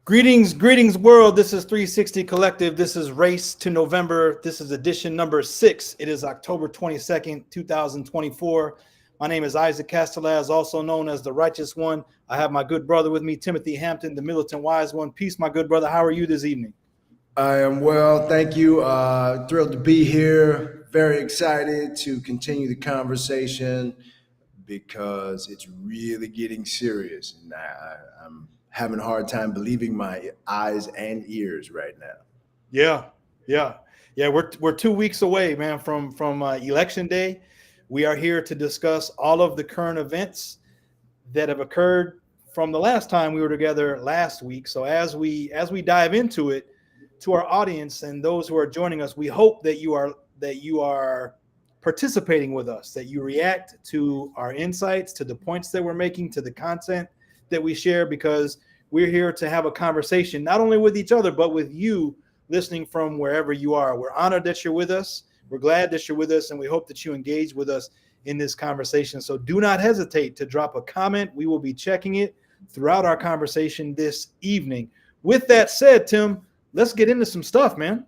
Greetings, world. This is 360 Collective. This is Race to November. This is edition number 6. It is October 22nd, 2024. My name is Isaac Castellaz, also known as the Righteous One. I have my good brother with me, Timothy Hampton, the Militant Wise One. Peace, my good brother. How are you this evening? I am well, thank you. Thrilled to be here. Very excited to continue the conversation because it's really getting serious, and I'm having a hard time believing my eyes and ears right now. Yeah, yeah. We're 2 weeks away, man, from election day. We are here to discuss all of the current events that have occurred from the last time we were together last week. So as we dive into it, to our audience and those who are joining us, we hope that you are participating with us, that you react to our insights, to the points that we're making, to the content that we share, because we're here to have a conversation not only with each other but with you listening from wherever you are. We're honored that you're with us. We're glad that you're with us, and we hope that you engage with us in this conversation. So do not hesitate to drop a comment. We will be checking it throughout our conversation this evening. With that said, Tim, let's get into some stuff, man.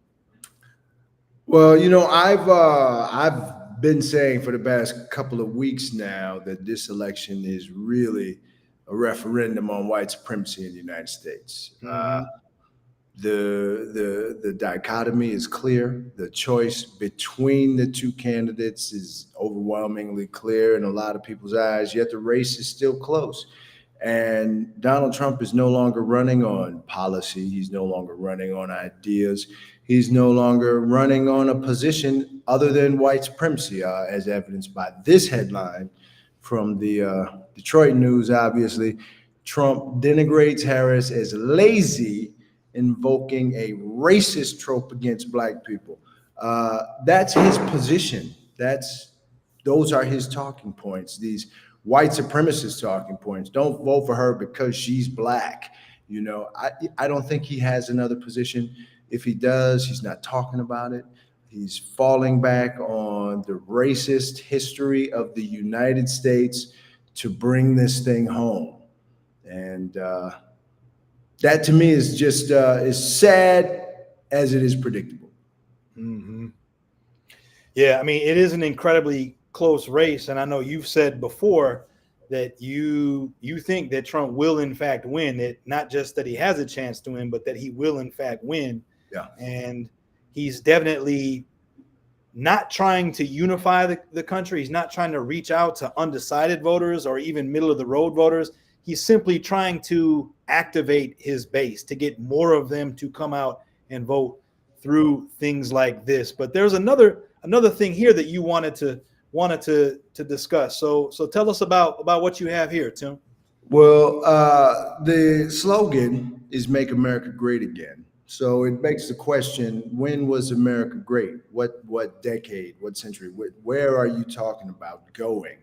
Well, I've been saying for the past couple of weeks now that this election is really a referendum on white supremacy in the United States. Mm-hmm. The dichotomy is clear. The choice between the two candidates is overwhelmingly clear in a lot of people's eyes, yet the race is still close. And Donald Trump is no longer running on policy. He's no longer running on ideas. He's no longer running on a position other than white supremacy, as evidenced by this headline from the Detroit News. Obviously, Trump denigrates Harris as lazy, invoking a racist trope against black people. That's his position. Those are his talking points. These white supremacist talking points. Don't vote for her because she's black. I don't think he has another position. If he does, he's not talking about it. He's falling back on the racist history of the United States to bring this thing home. And that to me is just as sad as it is predictable. Mm-hmm. Yeah, I mean, it is an incredibly close race, and I know you've said before that you think that Trump will in fact win. It not just that he has a chance to win, but that he will in fact win. Yeah. And he's definitely not trying to unify the country. He's not trying to reach out to undecided voters or even middle of the road voters. He's simply trying to activate his base, to get more of them to come out and vote through things like this. But there's another thing here that you wanted to discuss. So tell us about what you have here, Tim. Well, the slogan is "Make America Great Again." So it begs the question: when was America great? What decade? What century? Where are you talking about going?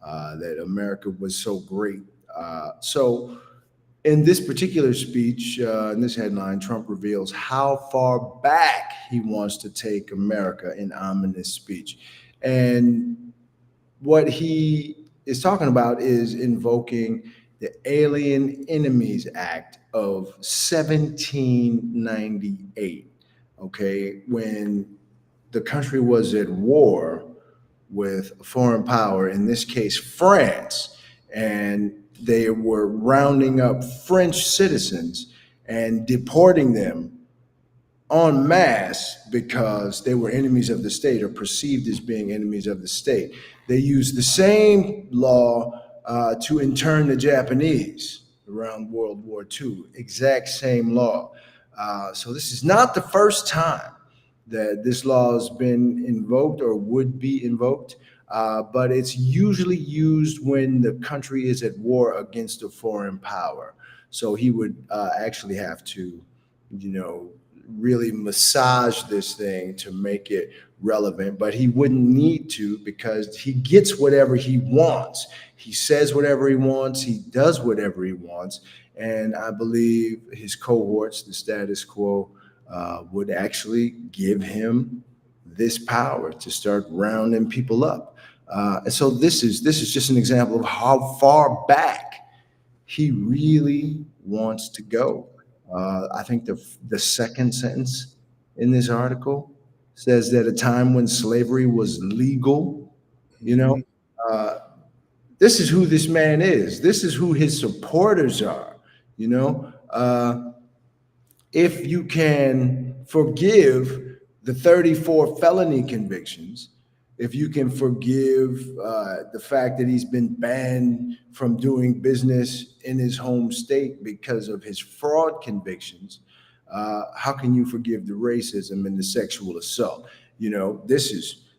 That America was so great. So in this particular speech, in this headline, Trump reveals how far back he wants to take America in ominous speech. And what he is talking about is invoking the Alien Enemies Act of 1798, okay, when the country was at war with a foreign power, in this case, France, and they were rounding up French citizens and deporting them en masse because they were enemies of the state or perceived as being enemies of the state. They used the same law to intern the Japanese around World War II, exact same law. So this is not the first time that this law has been invoked or would be invoked, but it's usually used when the country is at war against a foreign power. So he would actually have to, really massage this thing to make it relevant, but he wouldn't need to because he gets whatever he wants. He says whatever he wants. He does whatever he wants. And I believe his cohorts, the status quo, would actually give him this power to start rounding people up. And so this is just an example of how far back he really wants to go. I think the second sentence in this article says that a time when slavery was legal. You know, Mhm. uh, this is who this man is. This is who his supporters are. You know, if you can forgive the 34 felony convictions, if you can forgive the fact that he's been banned from doing business in his home state because of his fraud convictions, how can you forgive the racism and the sexual assault? You know, this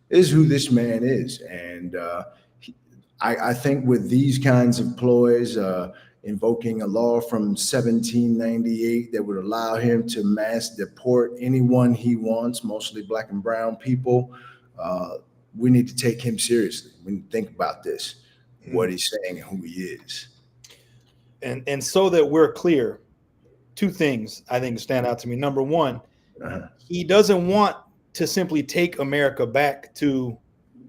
is who this man is, and I think with these kinds of ploys, invoking a law from 1798 that would allow him to mass deport anyone he wants, mostly black and brown people, uh, we need to take him seriously. We need to think about this, what Mm. he's saying and who he is. And so that we're clear, two things I think stand out to me. Number one, Uh-huh. he doesn't want to simply take America back to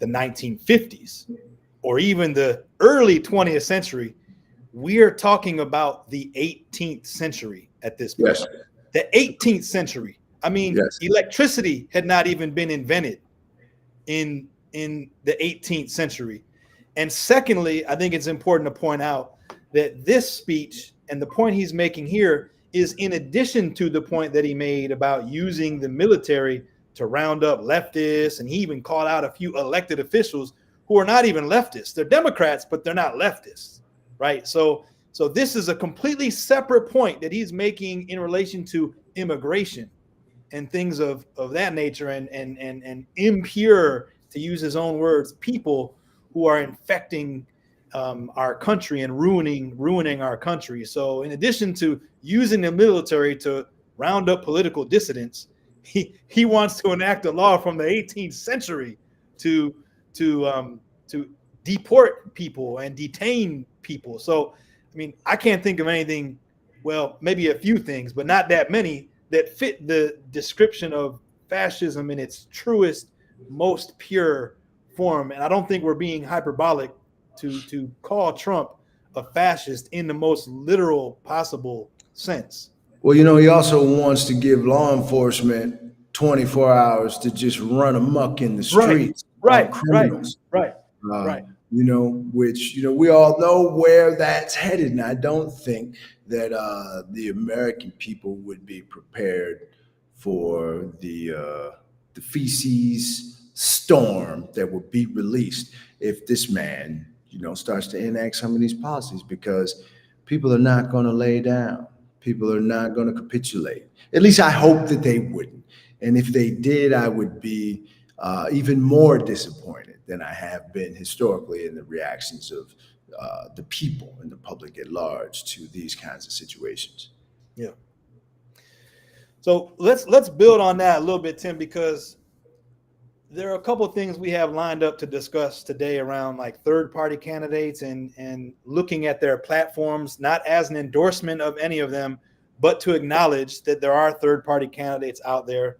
the 1950s or even the early 20th century. We are talking about the 18th century at this point. Yes, The 18th century. I mean, yes. electricity had not even been invented in the 18th century. And secondly, I think it's important to point out that this speech and the point he's making here is in addition to the point that he made about using the military to round up leftists. And he even called out a few elected officials who are not even leftists. They're Democrats, but they're not leftists, right? So this is a completely separate point that he's making in relation to immigration and things of that nature, and impure, to use his own words, people who are infecting our country and ruining our country. So in addition to using the military to round up political dissidents, he wants to enact a law from the 18th century to to deport people and detain people. So I mean, I can't think of anything, well, maybe a few things, but not that many that fit the description of fascism in its truest, most pure form. And I don't think we're being hyperbolic to call Trump a fascist in the most literal possible sense. Well, you know, he also wants to give law enforcement 24 hours to just run amok in the Right, streets on right, right, criminals. right, uh, right. which we all know where that's headed, and I don't think that the American people would be prepared for the feces storm that will be released if this man, starts to enact some of these policies, because people are not going to lay down. People are not going to capitulate. At least I hope that they wouldn't. And if they did, I would be even more disappointed than I have been historically in the reactions of the people and the public at large to these kinds of situations. Yeah. So let's build on that a little bit, Tim, because there are a couple of things we have lined up to discuss today around like third party candidates and looking at their platforms, not as an endorsement of any of them, but to acknowledge that there are third party candidates out there.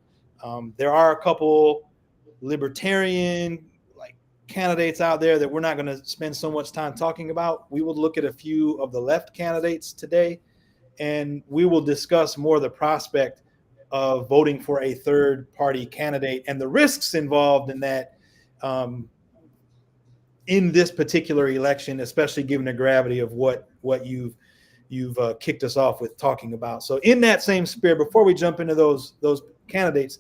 There are a couple libertarian like candidates out there that we're not going to spend so much time talking about. We will look at a few of the left candidates today, and we will discuss more the prospect of voting for a third party candidate and the risks involved in that, in this particular election, especially given the gravity of what you've kicked us off with talking about. So in that same spirit, before we jump into those candidates,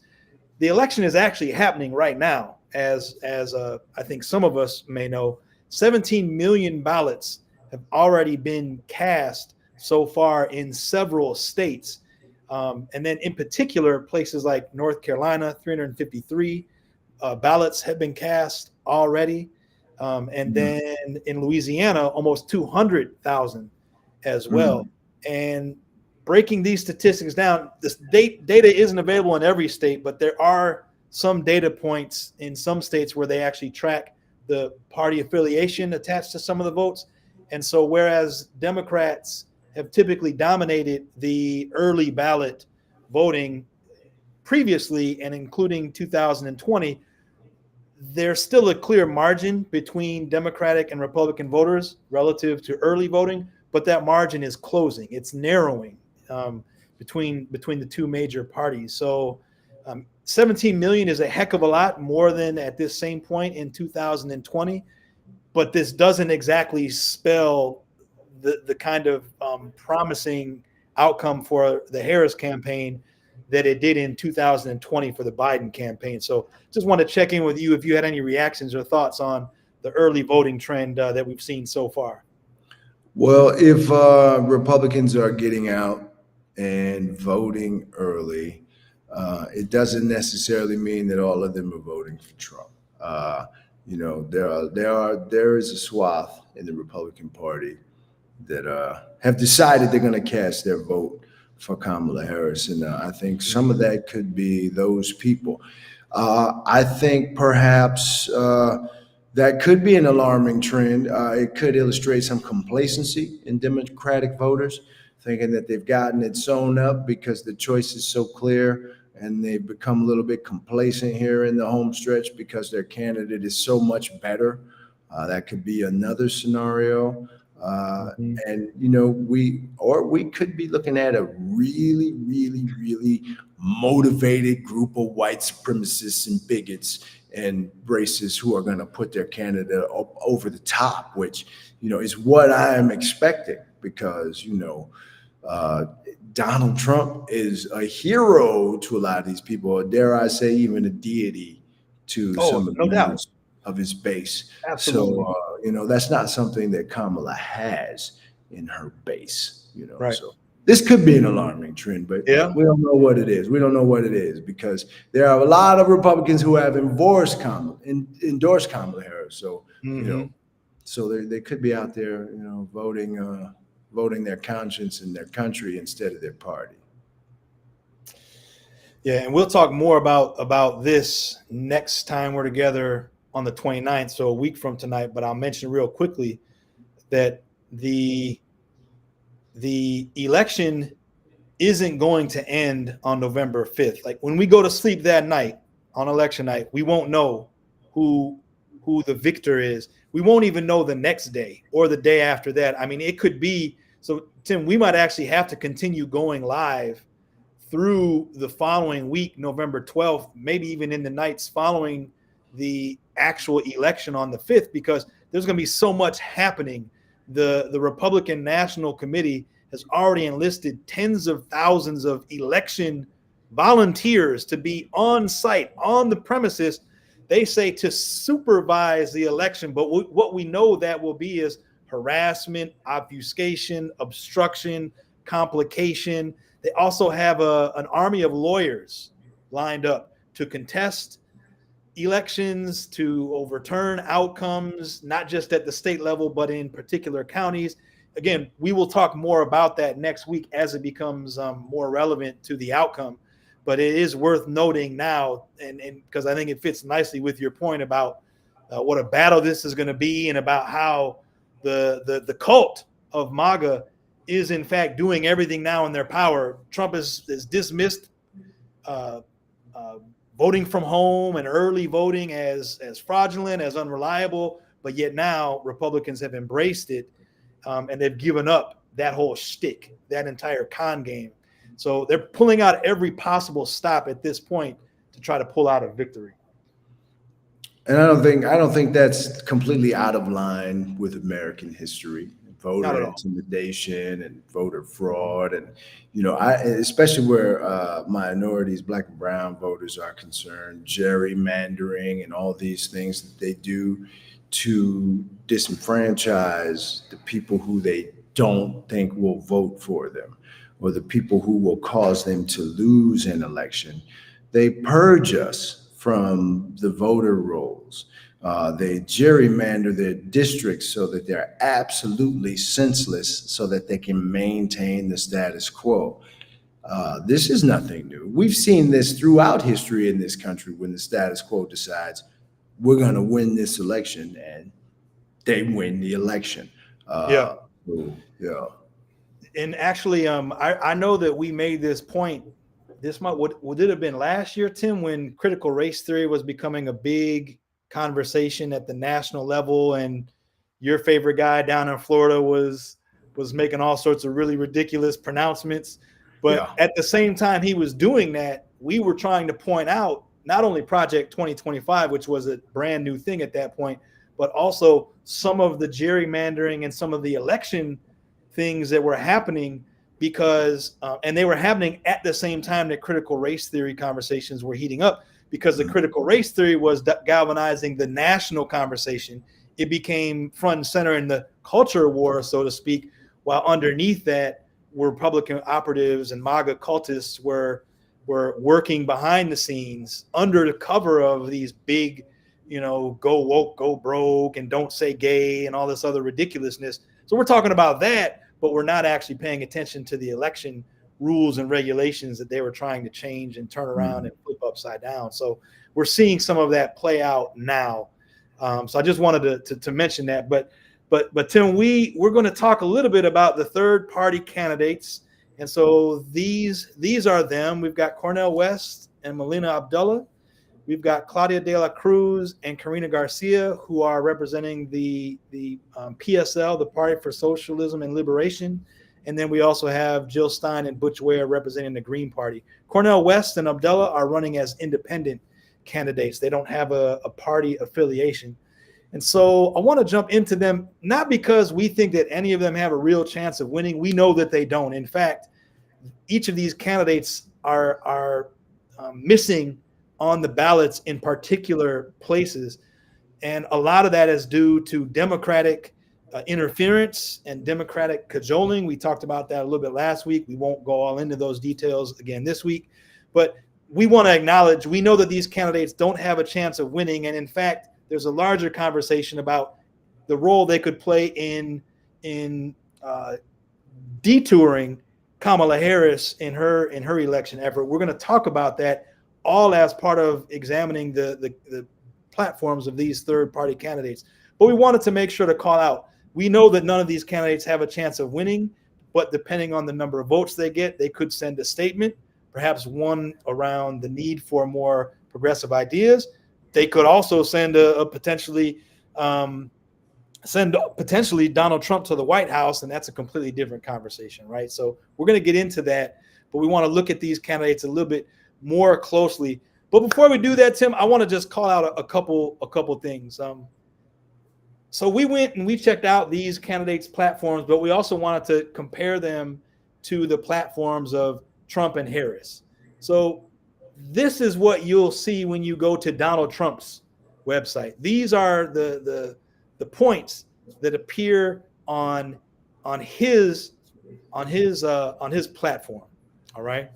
the election is actually happening right now. As I think some of us may know, 17 million ballots have already been cast so far in several states. And then in particular, places like North Carolina, 353 ballots have been cast already. And Mhm. then in Louisiana, almost 200,000 as well. Mhm. And breaking these statistics down, this data isn't available in every state, but there are some data points in some states where they actually track the party affiliation attached to some of the votes. And so whereas Democrats have typically dominated the early ballot voting previously and including 2020, there's still a clear margin between Democratic and Republican voters relative to early voting, but that margin is closing. It's narrowing. between the two major parties. So 17 million is a heck of a lot more than at this same point in 2020, but this doesn't exactly spell the kind of promising outcome for the Harris campaign that it did in 2020 for the Biden campaign. So just want to check in with you if you had any reactions or thoughts on the early voting trend that we've seen so far. Well, if Republicans are getting out and voting early, it doesn't necessarily mean that all of them are voting for Trump. There is a swath in the Republican Party that have decided they're going to cast their vote for Kamala Harris, and I think some of that could be those people. I think perhaps that could be an alarming trend. It could illustrate some complacency in Democratic voters, thinking that they've gotten it sewn up because the choice is so clear, and they've become a little bit complacent here in the home stretch because their candidate is so much better. That could be another scenario. And we could be looking at a really, really, really motivated group of white supremacists and bigots and racists who are going to put their candidate up over the top, which is what I am expecting, because Donald Trump is a hero to a lot of these people, or dare I say, even a deity to some of the members of his base. Absolutely. So, that's not something that Kamala has in her base, Right. So this could be an alarming trend, but Yeah. we don't know what it is. We don't know what it is because there are a lot of Republicans who have endorsed Kamala Harris. So, so they could be out there, voting their conscience and their country instead of their party. Yeah, and we'll talk more about this next time we're together on the 29th, so a week from tonight. But I'll mention real quickly that the election isn't going to end on November 5th. Like when we go to sleep that night on election night, we won't know who the victor is. We won't even know the next day or the day after that. I mean, it could be so, Tim, we might actually have to continue going live through the following week, November 12th, maybe even in the nights following the actual election on the 5th, because there's going to be so much happening. The Republican National Committee has already enlisted tens of thousands of election volunteers to be on site, on the premises, they say, to supervise the election. But what we know that will be is harassment, obfuscation, obstruction, complication. They also have an army of lawyers lined up to contest elections, to overturn outcomes, not just at the state level, but in particular counties. Again, we will talk more about that next week as it becomes more relevant to the outcome. But it is worth noting now, and because I think it fits nicely with your point about what a battle this is going to be, and about how the cult of MAGA is in fact doing everything now in their power. Trump is dismissed voting from home and early voting as fraudulent, as unreliable, but yet now Republicans have embraced it, and they've given up that whole shtick, that entire con game. So they're pulling out every possible stop at this point to try to pull out a victory. And I don't think that's completely out of line with American history. Voter intimidation and voter fraud, and especially where minorities, Black and brown voters are concerned, gerrymandering and all these things that they do to disenfranchise the people who they don't think will vote for them, or the people who will cause them to lose an election. They purge us from the voter rolls. They gerrymander their districts so that they're absolutely senseless, so that they can maintain the status quo. This is nothing new. We've seen this throughout history in this country when the status quo decides we're going to win this election, and they win the election. Yeah. And actually, I know that we made this point. This might would it have been last year, Tim, when critical race theory was becoming a big conversation at the national level, and your favorite guy down in Florida was making all sorts of really ridiculous pronouncements. But Yeah. at the same time he was doing that, we were trying to point out not only Project 2025, which was a brand new thing at that point, but also some of the gerrymandering and some of the election things that were happening because, and they were happening at the same time that critical race theory conversations were heating up, because the critical race theory was galvanizing the national conversation. It became front and center in the culture war, so to speak, while underneath that, Republican operatives and MAGA cultists were working behind the scenes under the cover of these big, go woke, go broke, and don't say gay, and all this other ridiculousness. So we're talking about that, but we're not actually paying attention to the election rules and regulations that they were trying to change and turn around and flip upside down. So we're seeing some of that play out now. So I just wanted to mention that. But Tim, we're going to talk a little bit about the third party candidates. And so these are them. We've got Cornel West and Melina Abdullah. We've got Claudia de la Cruz and Karina Garcia, who are representing the PSL, the Party for Socialism and Liberation. And then we also have Jill Stein and Butch Ware representing the Green Party. Cornel West and Abdullah are running as independent candidates. They don't have a party affiliation. And so I want to jump into them, not because we think that any of them have a real chance of winning. We know that they don't. In fact, each of these candidates are missing on the ballots in particular places. And a lot of that is due to Democratic interference and Democratic cajoling. We talked about that a little bit last week. We won't go all into those details again this week. But we want to acknowledge, we know that these candidates don't have a chance of winning. And in fact, there's a larger conversation about the role they could play in detouring Kamala Harris in her election effort. We're going to talk about that all as part of examining the platforms of these third party candidates. But we wanted to make sure to call out, we know that none of these candidates have a chance of winning, but depending on the number of votes they get, they could send a statement, perhaps one around the need for more progressive ideas. They could also send potentially Donald Trump to the White House, and that's a completely different conversation, right? So we're going to get into that, but we want to look at these candidates a little bit more closely. But before we do that, Tim, I want to just call out a couple things. So we went and we checked out these candidates' platforms, but we also wanted to compare them to the platforms of Trump and Harris. So this is what you'll see when you go to Donald Trump's website. These are the points that appear on his platform. All right.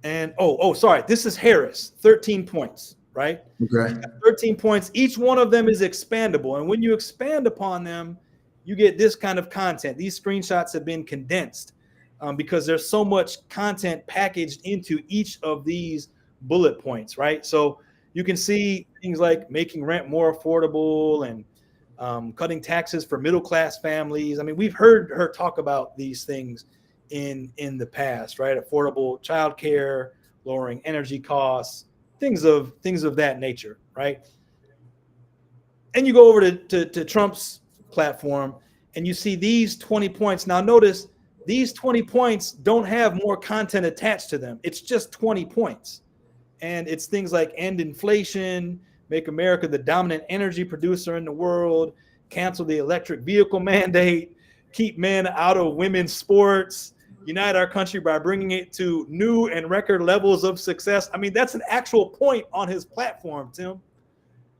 And sorry, this is Harris, 13 points, right? Okay. 13 points. Each one of them is expandable. And when you expand upon them, you get this kind of content. These screenshots have been condensed because there's so much content packaged into each of these bullet points, right? So you can see things like making rent more affordable and cutting taxes for middle-class families. I mean, we've heard her talk about these things in the past, right? Affordable childcare, lowering energy costs, things of that nature, right? And you go over to Trump's platform and you see these 20 points. Now notice these 20 points don't have more content attached to them. It's just 20 points. And it's things like end inflation, make America the dominant energy producer in the world, cancel the electric vehicle mandate, keep men out of women's sports, unite our country by bringing it to new and record levels of success. I mean, that's an actual point on his platform, Tim.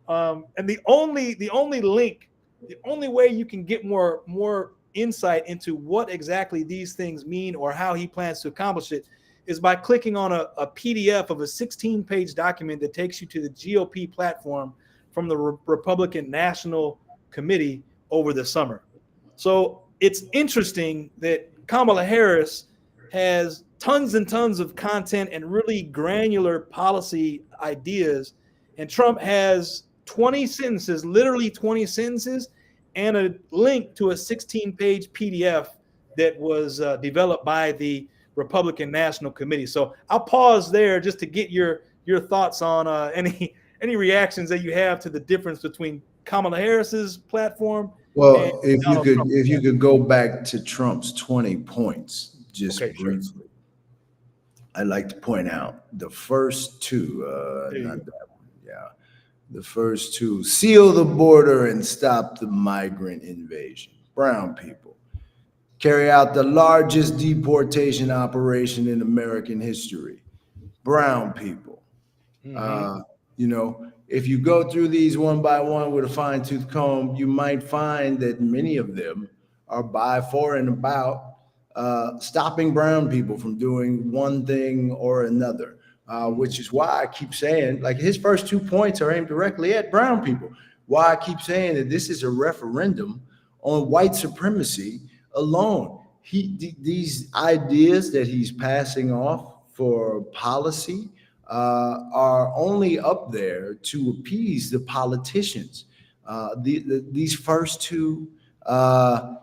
And the only link, the only way you can get more insight into what exactly these things mean or how he plans to accomplish it is by clicking on a PDF of a 16-page document that takes you to the GOP platform from the Republican National Committee over the summer. So it's interesting that Kamala Harris has tons and tons of content and really granular policy ideas, and Trump has 20 sentences, literally 20 sentences, and a link to a 16-page PDF that was developed by the Republican National Committee. So I'll pause there just to get your thoughts on any reactions that you have to the difference between Kamala Harris's platform. Well, if you could go back to Trump's 20 points, Okay, just sure. briefly. I'd like to point out the first two, There you not go. that one, yeah. The first two: seal the border and stop the migrant invasion. Brown people carry out the largest deportation operation in American history. Brown people. Mm-hmm. Uh, if you go through these one by one with a fine tooth comb, you might find that many of them are by, for, and about stopping brown people from doing one thing or another, Mm-hmm. which is why I keep saying, like, his first 2 points are aimed directly at brown people. Why I keep saying that this is a referendum on white supremacy alone. These ideas that he's passing off for policy are only up there to appease the politicians. These first two, uh,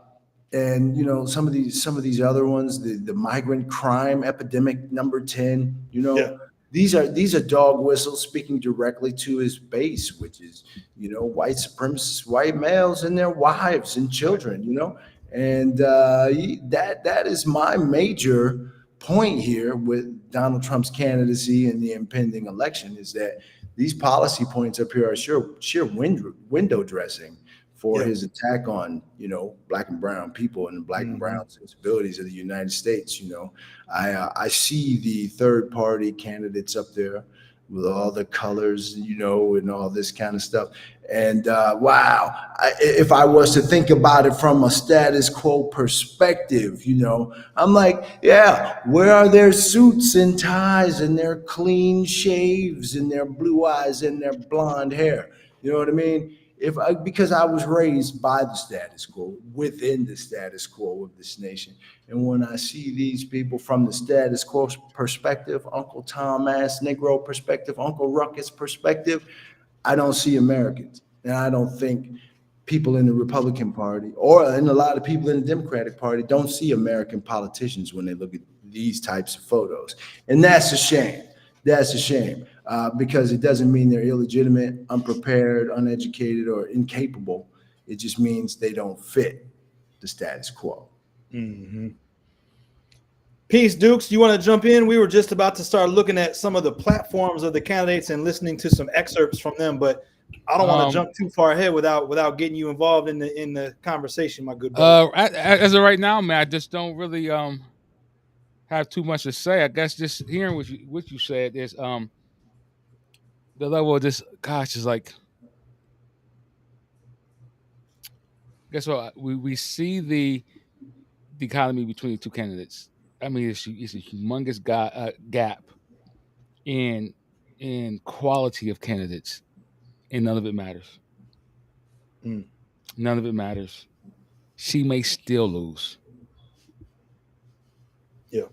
and some of these other ones, the migrant crime epidemic number 10. Yeah. These are dog whistles speaking directly to his base, which is white supremacists, white males, and their wives and Right. children. And that is my major point here with Donald Trump's candidacy and the impending election, is that these policy points up here are sheer window dressing for Yeah. his attack on black and brown people and the black and Mm-hmm. brown sensibilities of the United States. I see the third party candidates up there with all the colors, and all this kind of stuff. And wow, if I was to think about it from a status quo perspective, I'm like, yeah, where are their suits and ties and their clean shaves and their blue eyes and their blonde hair? You know what I mean? Because I was raised by the status quo, within the status quo of this nation. And when I see these people from the status quo perspective, Uncle Tom ass Negro perspective, Uncle Ruckus perspective, I don't see Americans. And I don't think people in the Republican Party, or and a lot of people in the Democratic Party, don't see American politicians when they look at these types of photos. And that's a shame. That's a shame, because it doesn't mean they're illegitimate, unprepared, uneducated, or incapable. It just means they don't fit the status quo. Mm-hmm. Peace, Dukes. You want to jump in? We were just about to start looking at some of the platforms of the candidates and listening to some excerpts from them, but I don't want to Um, jump too far ahead without getting you involved in the conversation, my good brother. as of right now, man, I just don't really have too much to say. I guess just hearing what you said is the level of this. Gosh, is like, guess what? We see the dichotomy between the two candidates. I mean, it's a humongous gap in quality of candidates, and none of it matters. Mm. None of it matters. She may still lose. Yeah.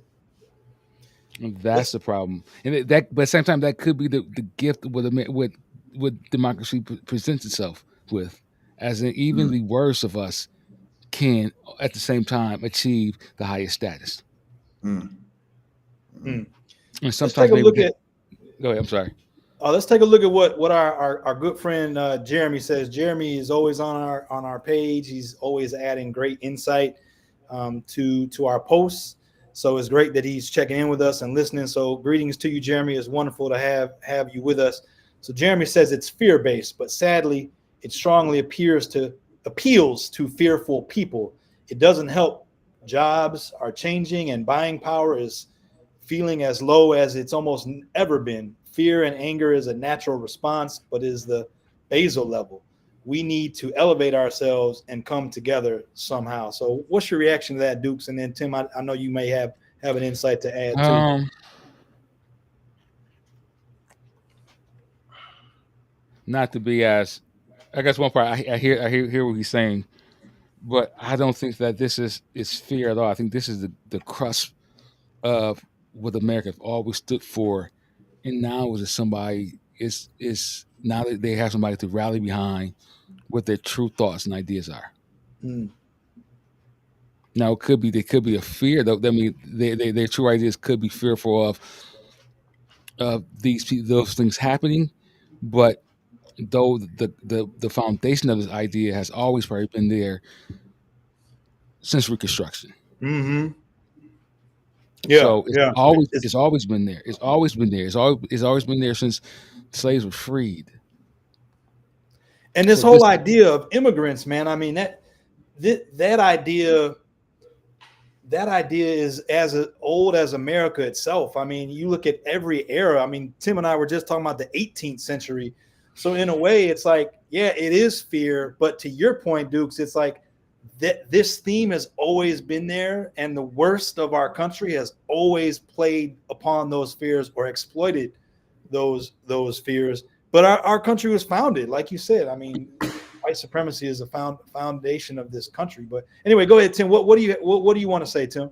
And that's Let's. the problem. And but at the same time, that could be the gift what democracy presents itself with, as in even Mm, the worst of us can at the same time achieve the highest status. mm, Mm. And Let's take sometimes a maybe look at. go ahead. I'm sorry. Let's take a look at what our good friend Jeremy says. Jeremy is always on our page. He's always adding great insight to our posts. So it's great that he's checking in with us and listening. So greetings to you, Jeremy. It's wonderful to have you with us. So Jeremy says it's fear based, but sadly, it strongly appeals to fearful people. It doesn't help. Jobs are changing, and buying power is feeling as low as it's almost ever been. Fear and anger is a natural response, but is the basal level. We need to elevate ourselves and come together somehow. So, what's your reaction to that, Dukes? And then, Tim, I know you may have an insight to add too. Um, Not to be as, I guess one part I hear what he's saying, but I don't think that this is fear at all. I think this is the crust of what America have always stood for, and now is somebody is now that they have somebody to rally behind what their true thoughts and ideas are. Mm, Now it could be they could be a fear though. I mean, their true ideas could be fearful of those things happening, but though the foundation of this idea has always probably been there since Reconstruction. hmm Yeah, So yeah. it's always been there. It's always been there. It's always been there since slaves were freed. And this So whole this idea of immigrants, man, I mean that idea is as old as America itself. I mean, you look at every era. I mean, Tim and I were just talking about the 18th century. So in a way, it's like, yeah, it is fear. But to your point, Dukes, it's like that this theme has always been there, and the worst of our country has always played upon those fears or exploited those fears. But our country was founded, like you said. I mean, white supremacy is the foundation of this country. But anyway, go ahead, Tim. What do you want to say, Tim?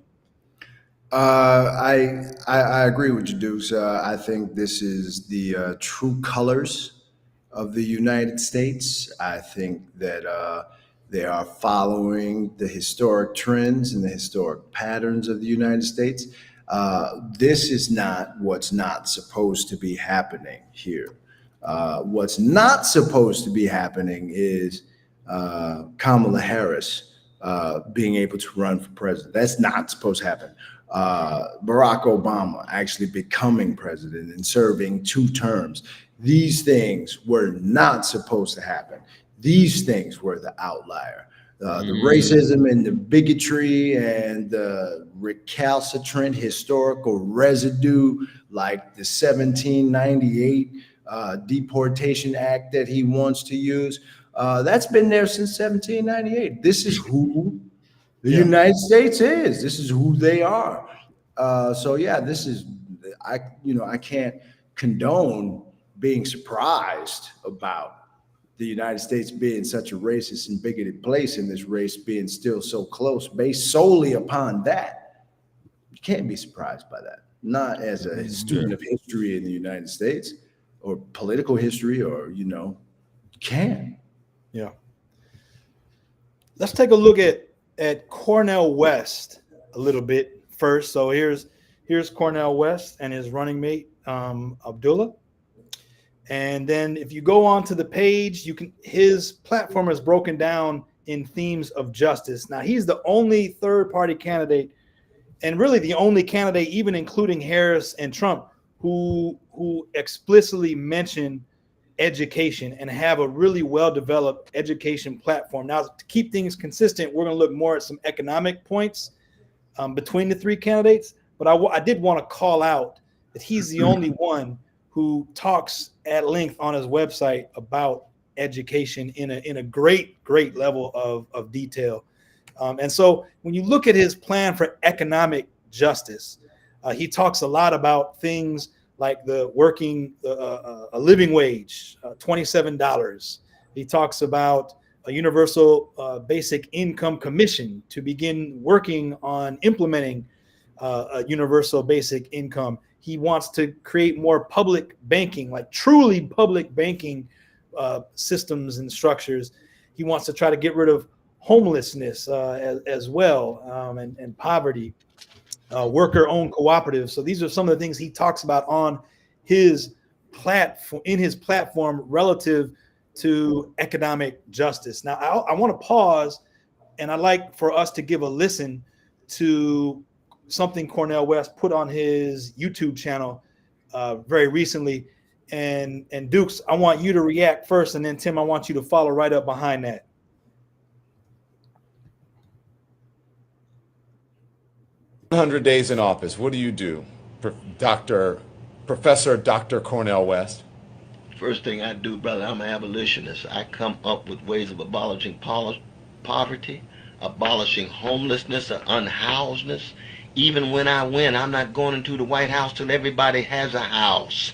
I agree with you, Dukes. I think this is the true colors of the United States. I think that they are following the historic trends and the historic patterns of the United States. This is not what's not supposed to be happening here. What's not supposed to be happening is Kamala Harris being able to run for president. That's not supposed to happen. Barack Obama actually becoming president and serving 2 terms. These things were not supposed to happen. These things were the outlier. The racism and the bigotry and the recalcitrant historical residue, like the 1798 Deportation Act that he wants to use, that's been there since 1798. This is who the United States is. This is who they are. So yeah, this is I can't condone being surprised about the United States being such a racist and bigoted place, and this race being still so close, based solely upon that. You can't be surprised by that. Not as a student of history in the United States or political history, or you can't. Yeah. Let's take a look at Cornel West a little bit first. So here's Cornel West and his running mate Abdullah. And then if you go onto the page, his platform is broken down in themes of justice. Now he's the only third-party candidate, and really the only candidate, even including Harris and Trump, who explicitly mention education and have a really well-developed education platform. Now, to keep things consistent, we're going to look more at some economic points between the 3 candidates. But I did want to call out that he's the only one who talks at length on his website about education in a great level of detail. And so when you look at his plan for economic justice, he talks a lot about things like the working a living wage, $27. He talks about a universal basic income commission to begin working on implementing a universal basic income. He wants to create more public banking, like truly public banking systems and structures. He wants to try to get rid of homelessness as well, and poverty. Worker-owned cooperatives. So these are some of the things he talks about on his platform relative to economic justice. Now, I want to pause, and I'd like for us to give a listen to something Cornel West put on his YouTube channel very recently. And Dukes, I want you to react first, and then Tim, I want you to follow right up behind that. 100 days in office, what do you do, Professor Dr. Cornel West? First thing I do, brother, I'm an abolitionist. I come up with ways of abolishing poverty, abolishing homelessness or unhousedness. Even when I win, I'm not going into the White House till everybody has a house.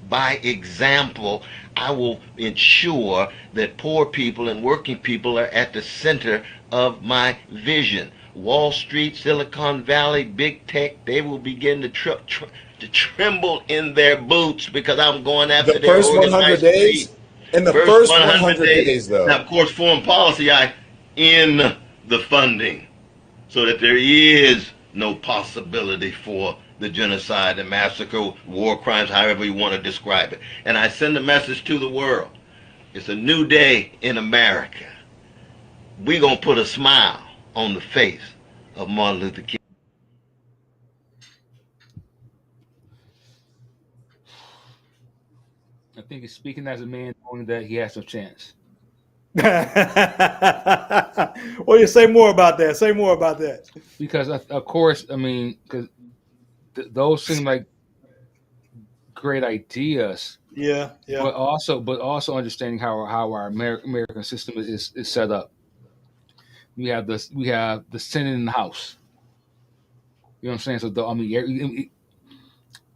By example, I will ensure that poor people and working people are at the center of my vision. Wall Street, Silicon Valley, big tech, they will begin to tremble in their boots because I'm going after The first 100 days? In the first 100 days, though. Now, of course, foreign policy, I end the funding so that there is no possibility for the genocide, the massacre, war crimes, however you want to describe it. And I send a message to the world. It's a new day in America. We're going to put a smile on the face of Martin Luther King. I think he's speaking as a man knowing that he has no chance. Well, you say more about that. Say more about that. Because of course, I mean, because those seem like great ideas, Yeah, yeah. but also understanding how our American system is set up. We have the Senate and the House. You know what I'm saying? So I mean,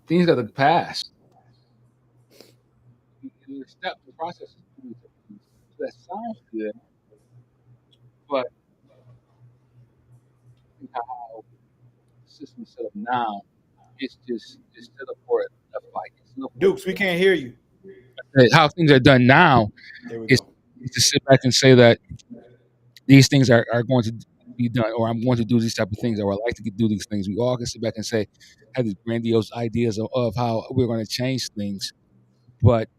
things got to pass. The process is that sounds good, but I think how the system is set up now, it's set up for a fight. It's set up for Dukes, we can't hear you. how things are done now There we is go. to sit back and say that these things are going to be done, or I'm going to do these type of things, or I like to do these things. We all can sit back and say, have these grandiose ideas of how we're going to change things, but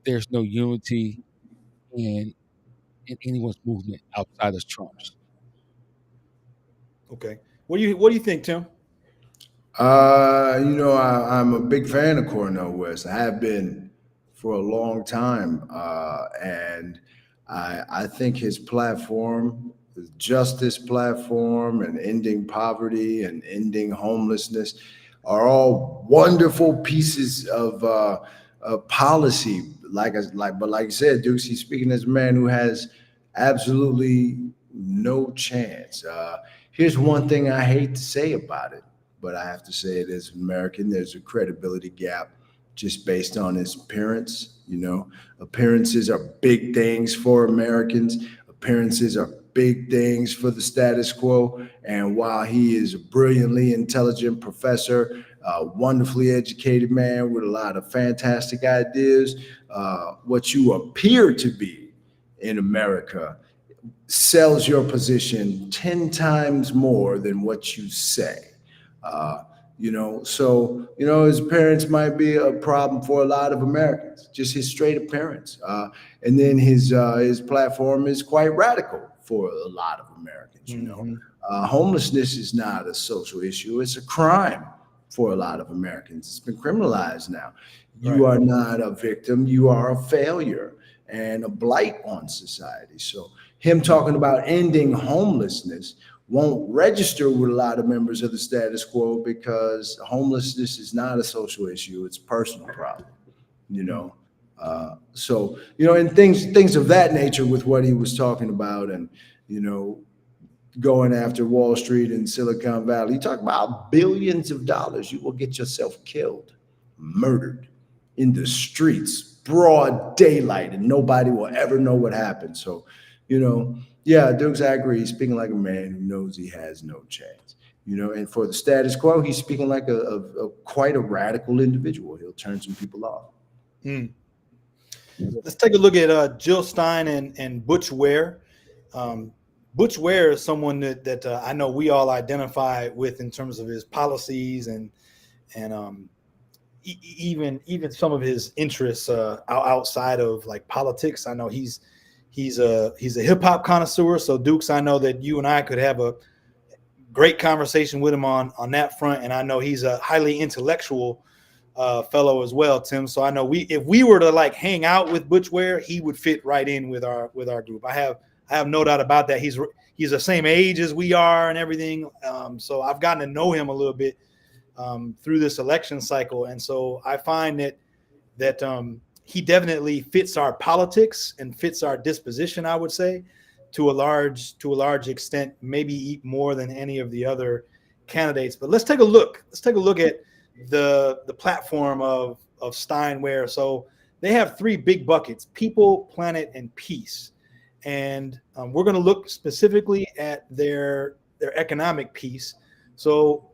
there's no unity in anyone's movement outside of Trump's. Okay. What do you think, Tim? I'm a big fan of Cornel West. I have been for a long time, and I think his platform, his justice platform, and ending poverty and ending homelessness, are all wonderful pieces of policy. Like I said, Dukes, he's speaking as a man who has absolutely no chance. Here's one thing I hate to say about it, but I have to say it as an American. There's a credibility gap just based on his appearance. Appearances are big things for Americans. Appearances are big things for the status quo. And while he is a brilliantly intelligent professor, a wonderfully educated man with a lot of fantastic ideas, what you appear to be in America sells your position 10 times more than what you say. Uh, his appearance might be a problem for a lot of Americans, just his straight appearance. And then his platform is quite radical for a lot of Americans. Mm-hmm. Homelessness is not a social issue; it's a crime for a lot of Americans. It's been criminalized now. You Right. are not a victim; you are a failure and a blight on society. So him talking about ending homelessness won't register with a lot of members of the status quo because homelessness is not a social issue; it's a personal problem. You know, and things of that nature with what he was talking about, and you know, going after Wall Street and Silicon Valley. You talk about billions of dollars, you will get yourself killed, murdered in the streets, broad daylight, and nobody will ever know what happened. So, yeah, Dukes, I agree. He's speaking like a man who knows he has no chance. And for the status quo, he's speaking like a quite a radical individual. He'll turn some people off. Mm. Let's take a look at Jill Stein and Butch Ware. Butch Ware is someone that I know we all identify with in terms of his policies and even some of his interests outside of like politics. I know he's a hip hop connoisseur. So Dukes, I know that you and I could have a great conversation with him on that front, and I know he's a highly intellectual fellow as well, Tim. So I know if we were to like hang out with Butch Ware, he would fit right in with our group. I have no doubt about that. He's the same age as we are and everything. So I've gotten to know him a little bit through this election cycle, and so I find that he definitely fits our politics and fits our disposition, I would say, to a large extent, maybe more than any of the other candidates. But let's take a look. Let's take a look at the platform of Steinware. So they have three big buckets: people, planet, and peace. And we're going to look specifically at their economic piece. So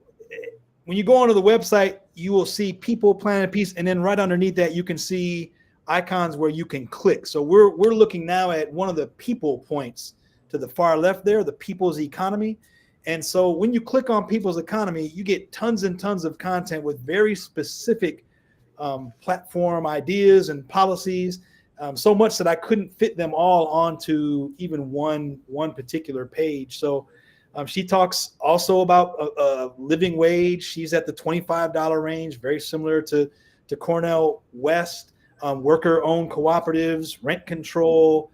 when you go onto the website, you will see people, planet, peace, and then right underneath that, you can see icons where you can click. So we're looking now at one of the people points to the far left there, the people's economy. And so when you click on people's economy, you get tons and tons of content with very specific platform ideas and policies. So much that I couldn't fit them all onto even one particular page. So she talks also about a living wage. She's at the $25 range, very similar to Cornel West. worker-owned cooperatives, rent control.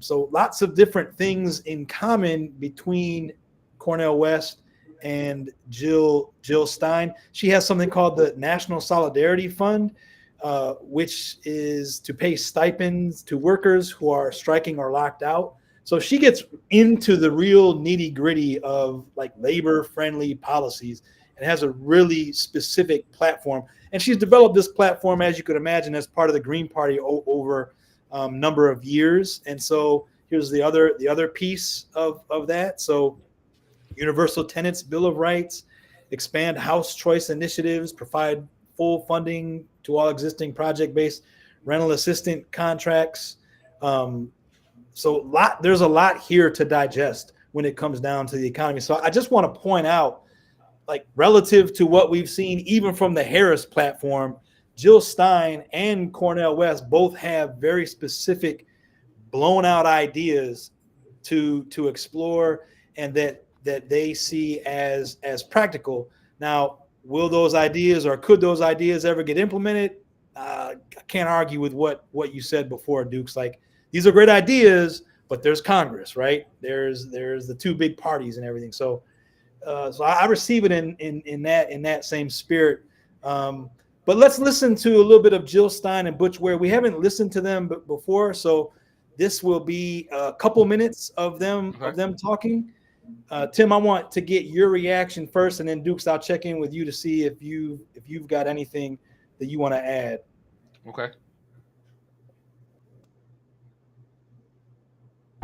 So lots of different things in common between Cornel West and Jill Stein. She has something called the National Solidarity Fund, which is to pay stipends to workers who are striking or locked out. So she gets into the real nitty gritty of like labor friendly policies and has a really specific platform. And she's developed this platform, as you could imagine, as part of the Green Party over number of years. And so here's the other piece of that. So universal tenants, Bill of Rights, expand house choice initiatives, provide full funding to all existing project-based rental assistant contracts. So there's a lot here to digest when it comes down to the economy. So I just want to point out, like relative to what we've seen, even from the Harris platform, Jill Stein and Cornel West both have very specific, blown out ideas to explore and that they see as practical. Now, will those ideas or could those ideas ever get implemented? I can't argue with what you said before, Dukes. Like, these are great ideas, but there's Congress, right? There's the two big parties and everything. So I receive it in that same spirit. But let's listen to a little bit of Jill Stein and Butch Ware. We haven't listened to them before, so this will be a couple minutes of them talking. Tim, I want to get your reaction first, and then Dukes, I'll check in with you to see if you've got anything that you want to add. Okay.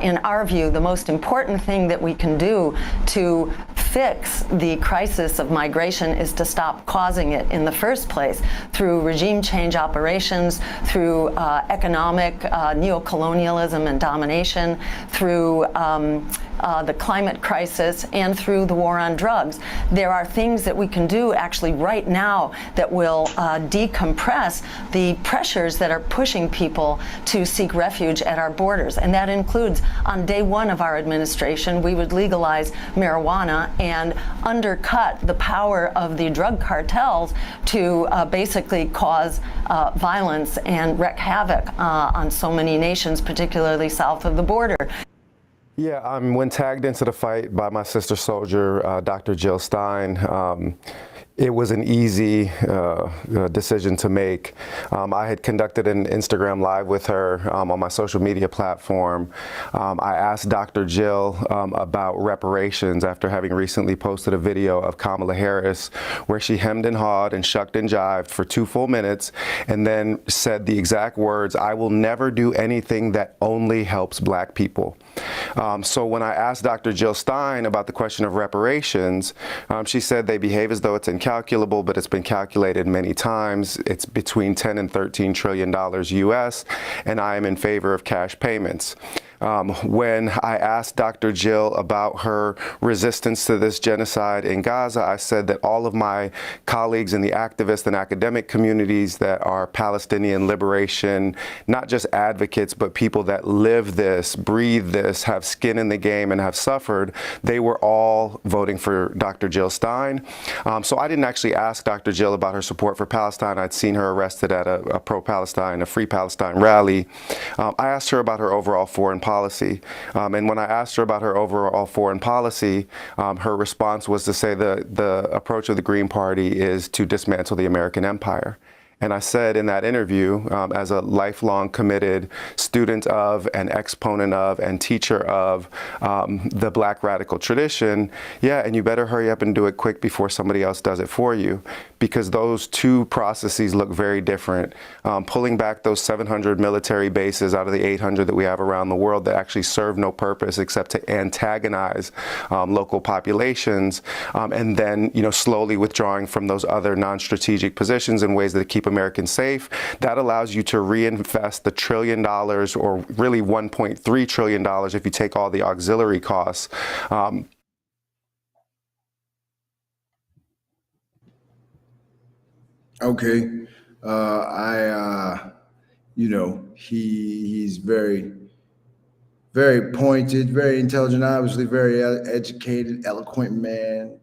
In our view, the most important thing that we can do to fix the crisis of migration is to stop causing it in the first place through regime change operations, through economic neocolonialism and domination, through the climate crisis, and through the war on drugs. There are things that we can do actually right now that will decompress the pressures that are pushing people to seek refuge at our borders. And that includes, on day one of our administration, we would legalize marijuana and undercut the power of the drug cartels to basically cause violence and wreak havoc on so many nations, particularly south of the border. Yeah, when tagged into the fight by my sister soldier, Dr. Jill Stein, it was an easy decision to make. I had conducted an Instagram Live with her on my social media platform. I asked Dr. Jill about reparations after having recently posted a video of Kamala Harris where she hemmed and hawed and shucked and jived for 2 full minutes and then said the exact words, "I will never do anything that only helps Black people." So when I asked Dr. Jill Stein about the question of reparations, she said they behave as though it's incalculable, but it's been calculated many times. It's between 10 and $13 trillion US, and I am in favor of cash payments. When I asked Dr. Jill about her resistance to this genocide in Gaza, I said that all of my colleagues in the activist and academic communities that are Palestinian liberation, not just advocates, but people that live this, breathe this, have skin in the game and have suffered, they were all voting for Dr. Jill Stein. So I didn't actually ask Dr. Jill about her support for Palestine. I'd seen her arrested at a pro-Palestine, a Free Palestine rally. I asked her about her overall foreign policy. And when I asked her about her overall foreign policy, her response was to say the approach of the Green Party is to dismantle the American empire. And I said in that interview, as a lifelong committed student of and exponent of and teacher of the Black radical tradition, yeah, and you better hurry up and do it quick before somebody else does it for you, because those two processes look very different. Pulling back those 700 military bases out of the 800 that we have around the world that actually serve no purpose except to antagonize local populations, and then slowly withdrawing from those other non-strategic positions in ways that keep Americans safe, that allows you to reinvest the $1 trillion, or really $1.3 trillion if you take all the auxiliary costs. Okay. He's very, very pointed, very intelligent, obviously very educated, eloquent man,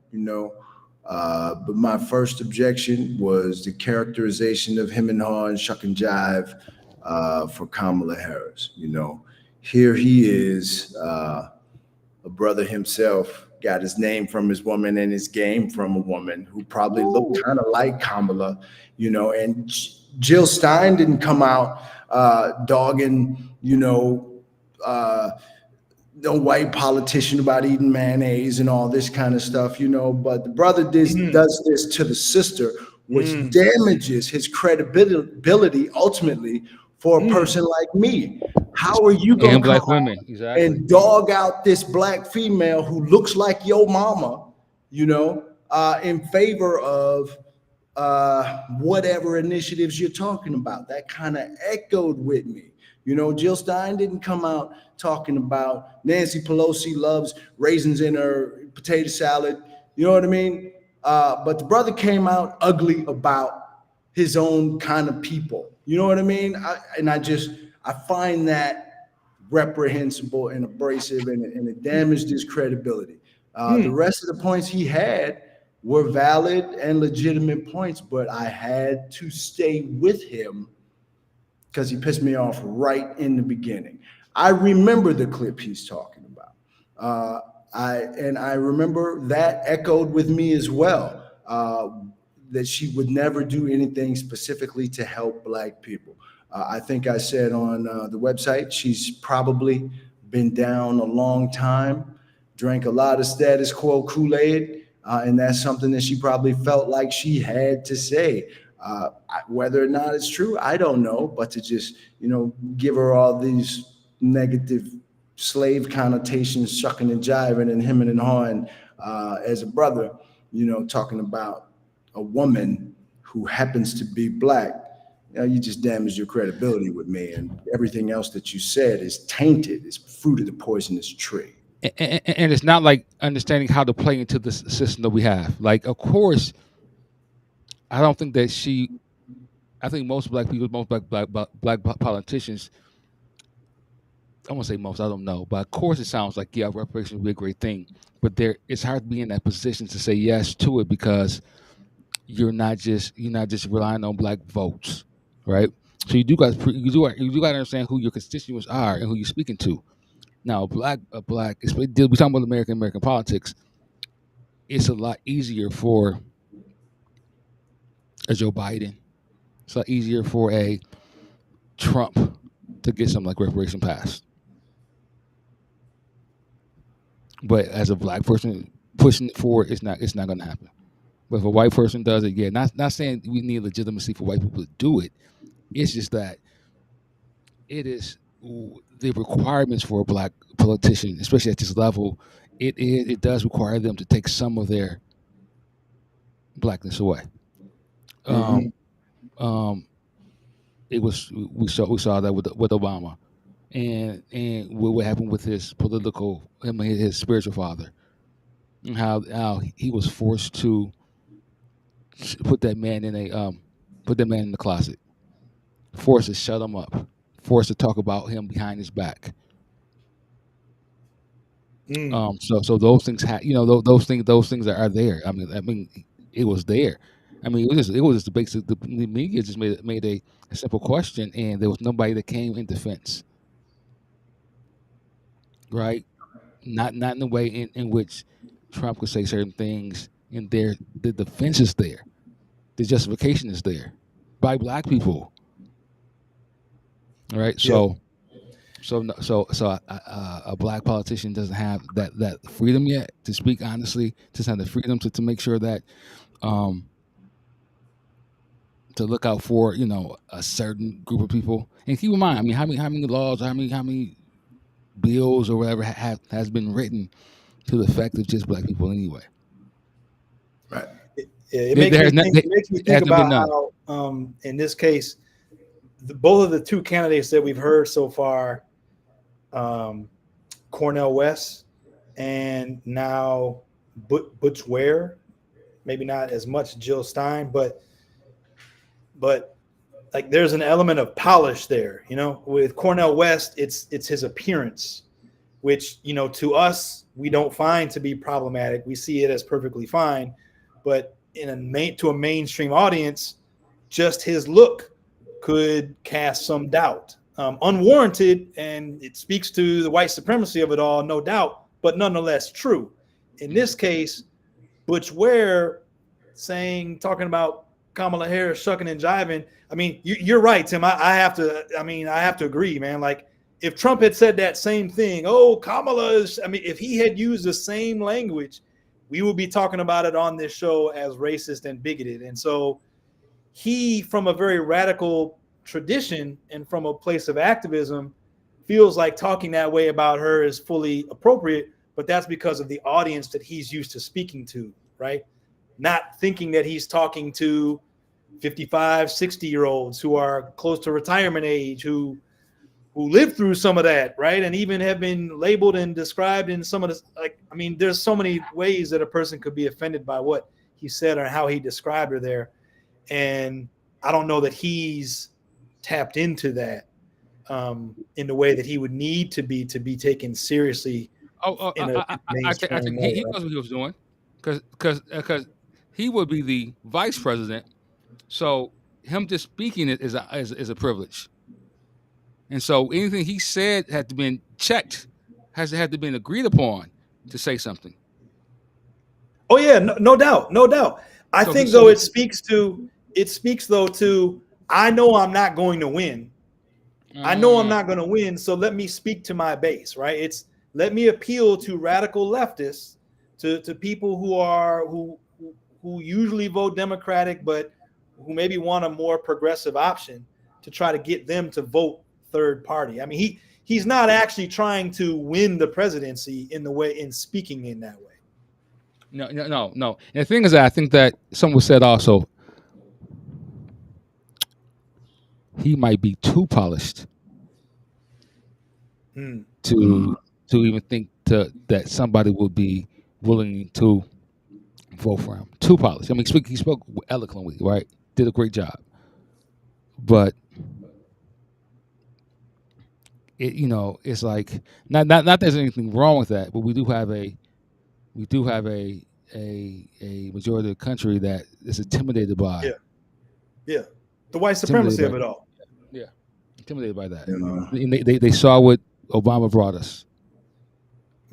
But my first objection was the characterization of him and Han shuck and jive for Kamala Harris. You know, here he is, a brother himself, got his name from his woman and his game from a woman who probably looked kind of like Kamala, you know, and Jill Stein didn't come out dogging, you know, the white politician about eating mayonnaise and all this kind of stuff, you know, but the brother does this to the sister, which damages his credibility ultimately for a person like me. How are you going to black women exactly and dog out this black female who looks like your mama, you know, in favor of whatever initiatives you're talking about? That kind of echoed with me. You know, Jill Stein didn't come out talking about Nancy Pelosi loves raisins in her potato salad. You know what I mean? But the brother came out ugly about his own kind of people. You know what I mean? I find that reprehensible and abrasive, and it damaged his credibility. The rest of the points he had were valid and legitimate points, but I had to stay with him because he pissed me off right in the beginning. I remember the clip he's talking about. I remember that echoed with me as well, that she would never do anything specifically to help black people. I think I said on the website, she's probably been down a long time, drank a lot of status quo Kool-Aid, and that's something that she probably felt like she had to say. Whether or not it's true, I don't know, but to just, you know, give her all these negative slave connotations, shucking and jiving and hemming and hawing as a brother, you know, talking about a woman who happens to be black, you know, you just damaged your credibility with me, and everything else that you said is tainted, is fruit of the poisonous tree. And it's not like understanding how to play into the system that we have. Like, of course, I don't think that I think most black people, most black politicians, I won't say most, I don't know, but of course it sounds like, yeah, reparations would be a great thing, but it's hard to be in that position to say yes to it, because you're not just relying on black votes, right? So you do got to understand who your constituents are and who you're speaking to. Now, we're talking about American politics. It's a lot easier for a Joe Biden. It's a lot easier for a Trump to get something like reparation passed. But as a black person pushing it forward, it's not going to happen. But if a white person does it, yeah, not saying we need legitimacy for white people to do it. It's just that it is the requirements for a black politician, especially at this level. It does require them to take some of their blackness away. It was we saw that with Obama, and what happened with his his spiritual father, and how he was forced to put that man in the closet, forced to shut him up, forced to talk about him behind his back. So those things those things are there. I mean it was there. I mean it was just the basic. The media just made a simple question, and there was nobody that came in defense, right? Not in the way in which Trump could say certain things, and the defense is there, the justification is there by black people, right? Yeah. So a black politician doesn't have that freedom yet to speak honestly, just have the freedom to make sure that to look out for a certain group of people. And keep in mind, I mean, how many laws, how many bills or whatever has been written to the effect of just black people anyway. Right. It makes me think about how, in this case, both of the two candidates that we've heard so far, Cornel West and now Butch Ware, maybe not as much Jill Stein, but like there's an element of polish there. With Cornel West, it's his appearance, which to us we don't find to be problematic. We see it as perfectly fine. but to a mainstream audience, just his look could cast some doubt, unwarranted, and it speaks to the white supremacy of it all, no doubt, but nonetheless true. In this case, Butch Ware talking about Kamala Harris shucking and jiving. I mean, you're right, Tim. I have to agree, man. Like, if Trump had said that same thing, oh, Kamala is, if he had used the same language, we would be talking about it on this show as racist and bigoted. And so he, from a very radical tradition and from a place of activism, feels like talking that way about her is fully appropriate, but that's because of the audience that he's used to speaking to, right? Not thinking that he's talking to 55, 60-year-olds who are close to retirement age, who lived through some of that, right? And even have been labeled and described in some of this. There's so many ways that a person could be offended by what he said or how he described her there. And I don't know that he's tapped into that in the way that he would need to be taken seriously. I think he knows what he was doing, because he would be the vice president. So him just speaking it is a privilege. And so anything he said had to be checked, had to be agreed upon to say something. Oh yeah, no doubt. I think though it speaks to I know I'm not going to win. I know I'm not going to win, so let me speak to my base, right? Let me appeal to radical leftists, to people who usually vote Democratic, but who maybe want a more progressive option, to try to get them to vote third party. I mean, he's not actually trying to win the presidency in speaking in that way. No. And the thing is that I think that someone said also, he might be too polished to even think that somebody would be willing to vote for him. Too polished. I mean, he spoke eloquently, right? Did a great job, but it's like not there's anything wrong with that, but we do have a majority of the country that is intimidated by the white supremacy of it all. Yeah, intimidated by that. They saw what Obama brought us.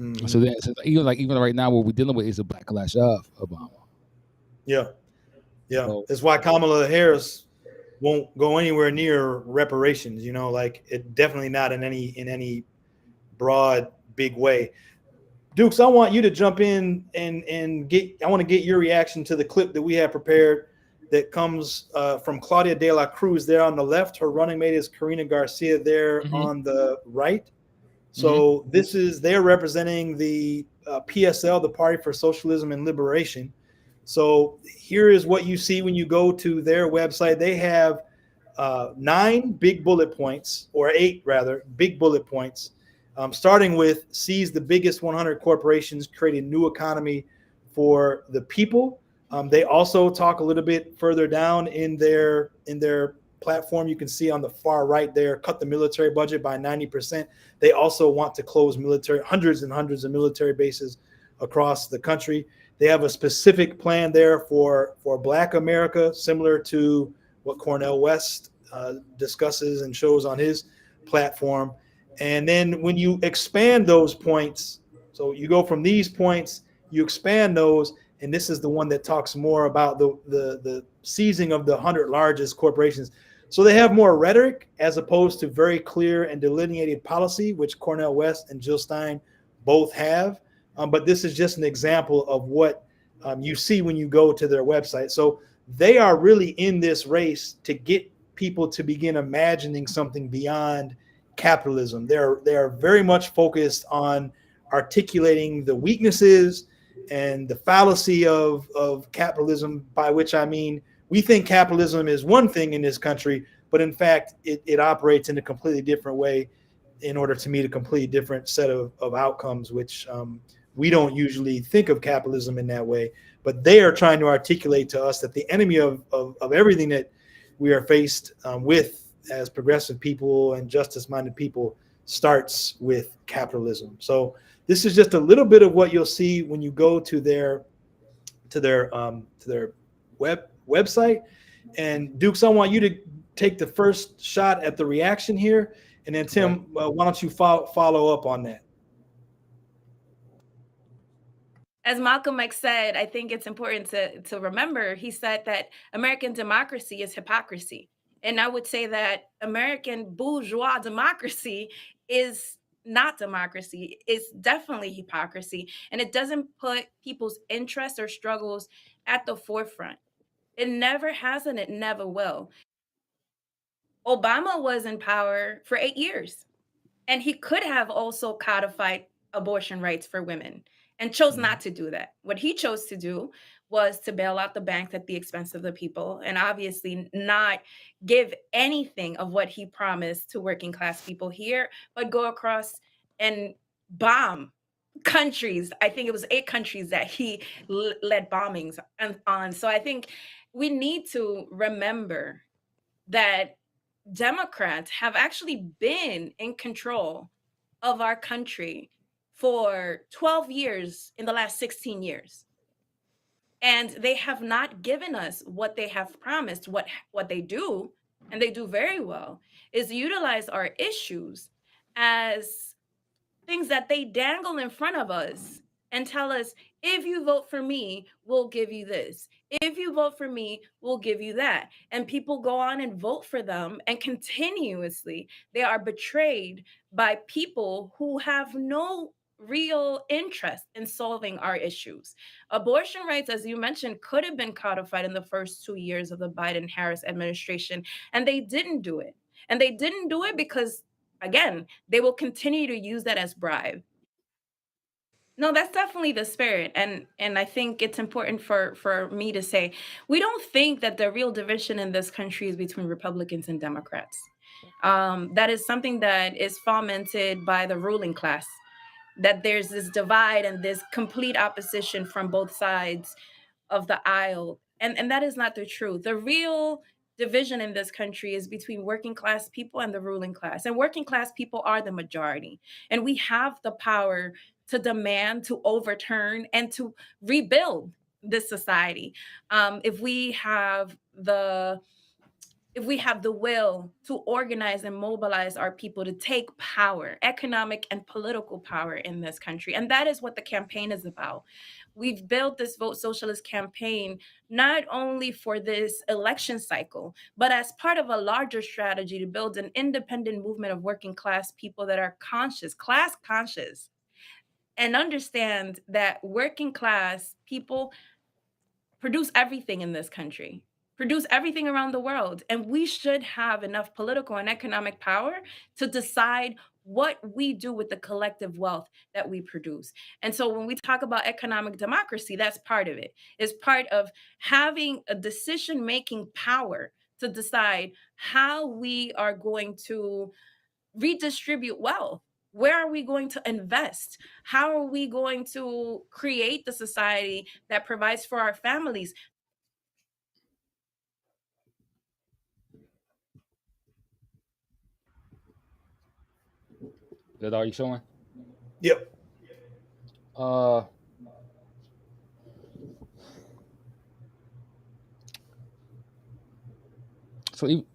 Mm-hmm. So even right now, what we're dealing with is a backlash of Obama. Yeah. That's why Kamala Harris won't go anywhere near reparations. It definitely not in any broad big way. Dukes, I want you to jump in and I want to get your reaction to the clip that we have prepared that comes from Claudia de la Cruz there on the left. Her running mate is Karina Garcia there on the right. So they're representing the PSL, the Party for Socialism and Liberation. So here is what you see when you go to their website. They have 9 big bullet points, or 8 rather, big bullet points, starting with seize the biggest 100 corporations, create a new economy for the people. They also talk a little bit further down in their platform. You can see on the far right there, cut the military budget by 90%. They also want to close hundreds and hundreds of military bases across the country. They have a specific plan there for Black America, similar to what Cornel West discusses and shows on his platform. And then when you expand those points, so you go from these points, you expand those, and this is the one that talks more about the seizing of the 100 largest corporations. So they have more rhetoric as opposed to very clear and delineated policy, which Cornel West and Jill Stein both have. But this is just an example of what you see when you go to their website. So they are really in this race to get people to begin imagining something beyond capitalism. They are very much focused on articulating the weaknesses and the fallacy of capitalism, by which I mean we think capitalism is one thing in this country, but in fact, it operates in a completely different way in order to meet a completely different set of outcomes, which we don't usually think of capitalism in that way. But they are trying to articulate to us that the enemy of everything that we are faced with as progressive people and justice-minded people starts with capitalism. So this is just a little bit of what you'll see when you go to their to their website. And Dukes, I want you to take the first shot at the reaction here, and then Tim, why don't you follow up on that? As Malcolm X said, I think it's important to remember, he said that American democracy is hypocrisy. And I would say that American bourgeois democracy is not democracy. It's definitely hypocrisy. And it doesn't put people's interests or struggles at the forefront. It never has and it never will. Obama was in power for 8 years. And he could have also codified abortion rights for women and chose not to do that. What he chose to do was to bail out the banks at the expense of the people and obviously not give anything of what he promised to working class people here, but go across and bomb countries. I think it was 8 countries that he led bombings on. So I think we need to remember that Democrats have actually been in control of our country for 12 years in the last 16 years. And they have not given us what they have promised. What they do, and they do very well, is utilize our issues as things that they dangle in front of us and tell us, if you vote for me, we'll give you this. If you vote for me, we'll give you that. And people go on and vote for them, and continuously they are betrayed by people who have no real interest in solving our issues. Abortion rights, as you mentioned, could have been codified in the first 2 years of the Biden-Harris administration, and they didn't do it. And they didn't do it because, again, they will continue to use that as bribe. No, that's definitely the spirit, and I think it's important for me to say, we don't think that the real division in this country is between Republicans and Democrats. That is something that is fomented by the ruling class, that there's this divide and this complete opposition from both sides of the aisle. And that is not the truth. The real division in this country is between working class people and the ruling class. And working class people are the majority. And we have the power to demand, to overturn, and to rebuild this society. If we have the will to organize and mobilize our people to take power, economic and political power in this country. And that is what the campaign is about. We've built this Vote Socialist campaign not only for this election cycle, but as part of a larger strategy to build an independent movement of working class people that are conscious, class conscious, and understand that working class people produce everything in this country, produce everything around the world. And we should have enough political and economic power to decide what we do with the collective wealth that we produce. And so when we talk about economic democracy, that's part of it. It's part of having a decision-making power to decide how we are going to redistribute wealth. Where are we going to invest? How are we going to create the society that provides for our families? Is that all you showing? Yep. So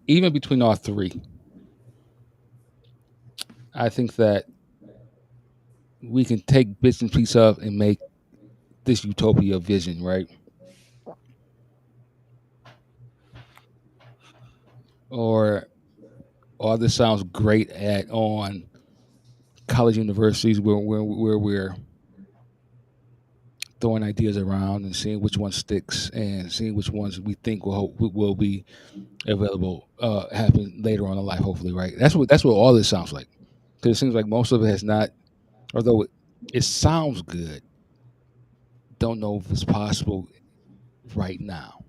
even between all three, I think that we can take bits and pieces of and make this utopia vision, right? Or all this sounds great at on college universities where we're throwing ideas around and seeing which one sticks and seeing which ones we think will be available happen later on in life, hopefully, right? That's what all this sounds like, because it seems like most of it has not, although it sounds good, don't know if it's possible right now.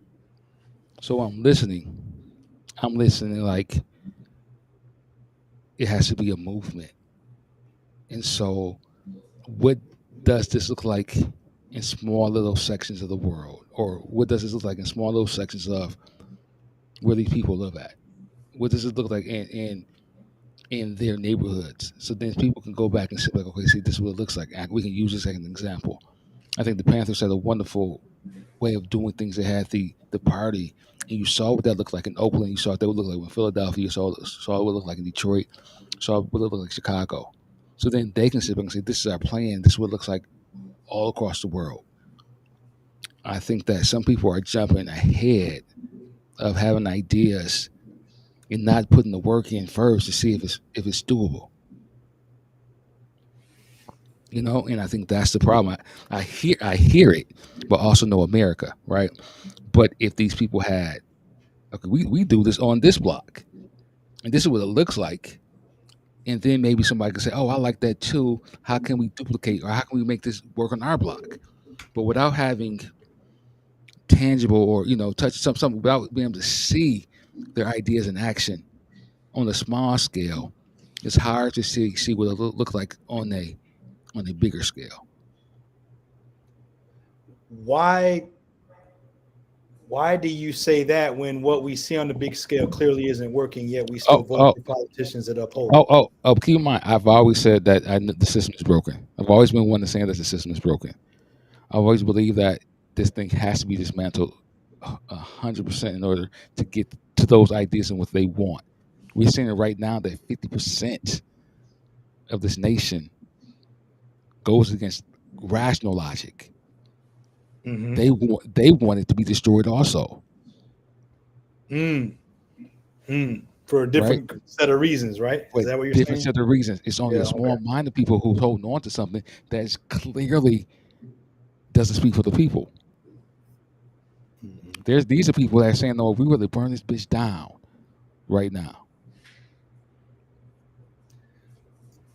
So I'm listening like it has to be a movement. And so what does this look like in small little sections of the world? Or what does this look like in small little sections of where these people live at? What does it look like in their neighborhoods? So then people can go back and say, like, okay, see, this is what it looks like. We can use this as an example. I think the Panthers had a wonderful way of doing things. They had the party, and you saw what that looked like in Oakland. You saw what that would look like in Philadelphia. You saw what it would look like in Detroit. Saw what it looked like in Chicago. So then they can sit back and say, "This is our plan. This is what it looks like all across the world." I think that some people are jumping ahead of having ideas and not putting the work in first to see if it's doable. And I think that's the problem. I hear it, but also know America, right? But if these people had, okay, we do this on this block, and this is what it looks like, and then maybe somebody could say, oh, I like that too. How can we duplicate, or how can we make this work on our block? But without having tangible, or touch something, without being able to see their ideas in action on a small scale, it's hard to see what it look like on a bigger scale. Why do you say that when what we see on the big scale clearly isn't working, yet we still Oh, vote oh, for politicians that uphold oh, it? oh. Keep in mind, I've always said that the system is broken. I've always been one to say that the system is broken. I've always believed that this thing has to be dismantled 100% in order to get to those ideas and what they want. We're seeing it right now that 50% of this nation goes against rational logic. Mm-hmm. They want it to be destroyed also. For a different set of reasons, right? Is that what you're different saying? set of reasons. It's only Yeah, a small mind of people who's holding on to something that is clearly doesn't speak for the people. These are people that are saying, "No, we really burn this bitch down right now."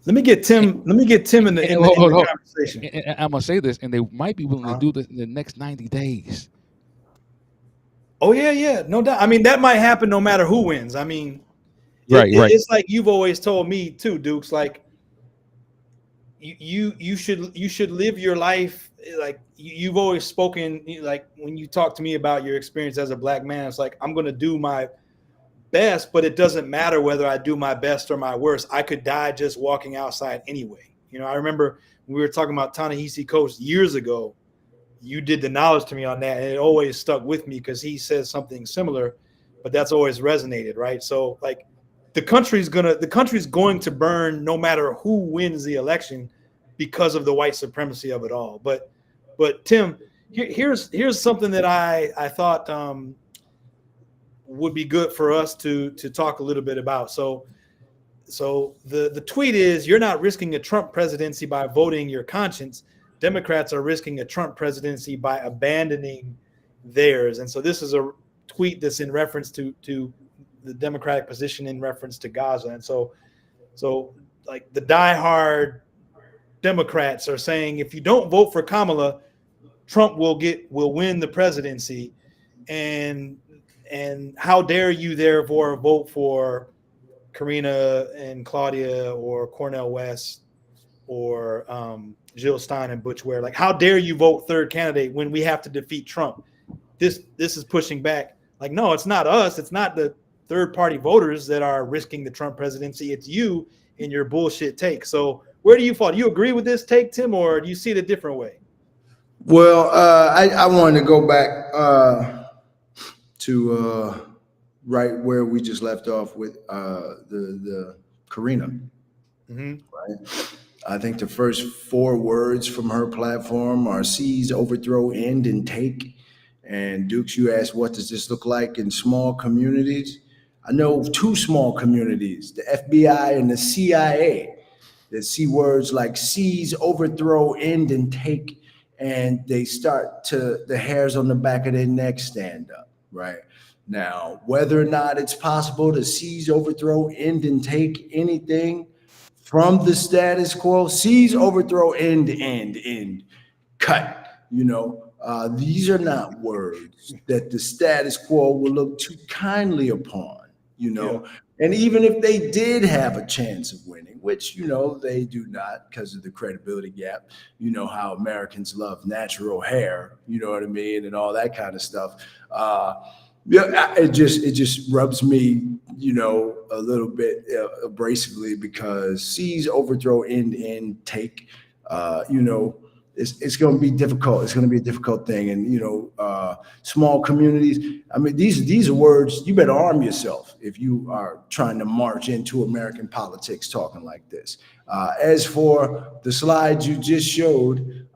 Let me get Tim in the conversation. And I'm gonna say this, and they might be willing to do this in the next 90 days. Oh yeah, no doubt. I mean, that might happen no matter who wins. I mean, right. It's like you've always told me too, Dukes. Like you should live your life like you've always spoken. Like when you talk to me about your experience as a black man, it's like I'm gonna do my best, but it doesn't matter whether I do my best or my worst. I could die just walking outside anyway. I remember when we were talking about Ta-Nehisi Coates years ago. You did the knowledge to me on that, and it always stuck with me because he says something similar, but that's always resonated, right? So like the country's going to burn no matter who wins the election because of the white supremacy of it all. But Tim, here's something that I thought would be good for us to talk a little bit about. So the tweet is, you're not risking a Trump presidency by voting your conscience. Democrats are risking a Trump presidency by abandoning theirs. And so this is a tweet that's in reference to the Democratic position in reference to Gaza. And so like the diehard Democrats are saying, if you don't vote for Kamala, Trump will win the presidency. And how dare you therefore vote for Karina and Claudia or Cornel West or Jill Stein and Butch Ware. Like, how dare you vote third candidate when we have to defeat Trump? This is pushing back. Like, no, it's not us. It's not the third party voters that are risking the Trump presidency. It's you and your bullshit take. So where do you fall? Do you agree with this take, Tim, or do you see it a different way? Well, I wanted to go back to right where we just left off with the Karina. Mm-hmm. Right. I think the first 4 words from her platform are seize, overthrow, end, and take. And Dukes, you asked, what does this look like in small communities? I know 2 small communities, the FBI and the CIA, that see words like seize, overthrow, end, and take, and they start to, the hairs on the back of their neck stand up, right? Now, whether or not it's possible to seize, overthrow, end, and take anything from the status quo, seize, overthrow, end, cut. These are not words that the status quo will look too kindly upon, Yeah. And even if they did have a chance of winning, which, they do not because of the credibility gap, how Americans love natural hair, you know what I mean, and all that kind of stuff. Yeah, it just rubs me, a little bit abrasively because seize, overthrow, end, take, it's going to be difficult. It's going to be a difficult thing. And, small communities, I mean, these are words, you better arm yourself if you are trying to march into American politics talking like this. As for the slides you just showed,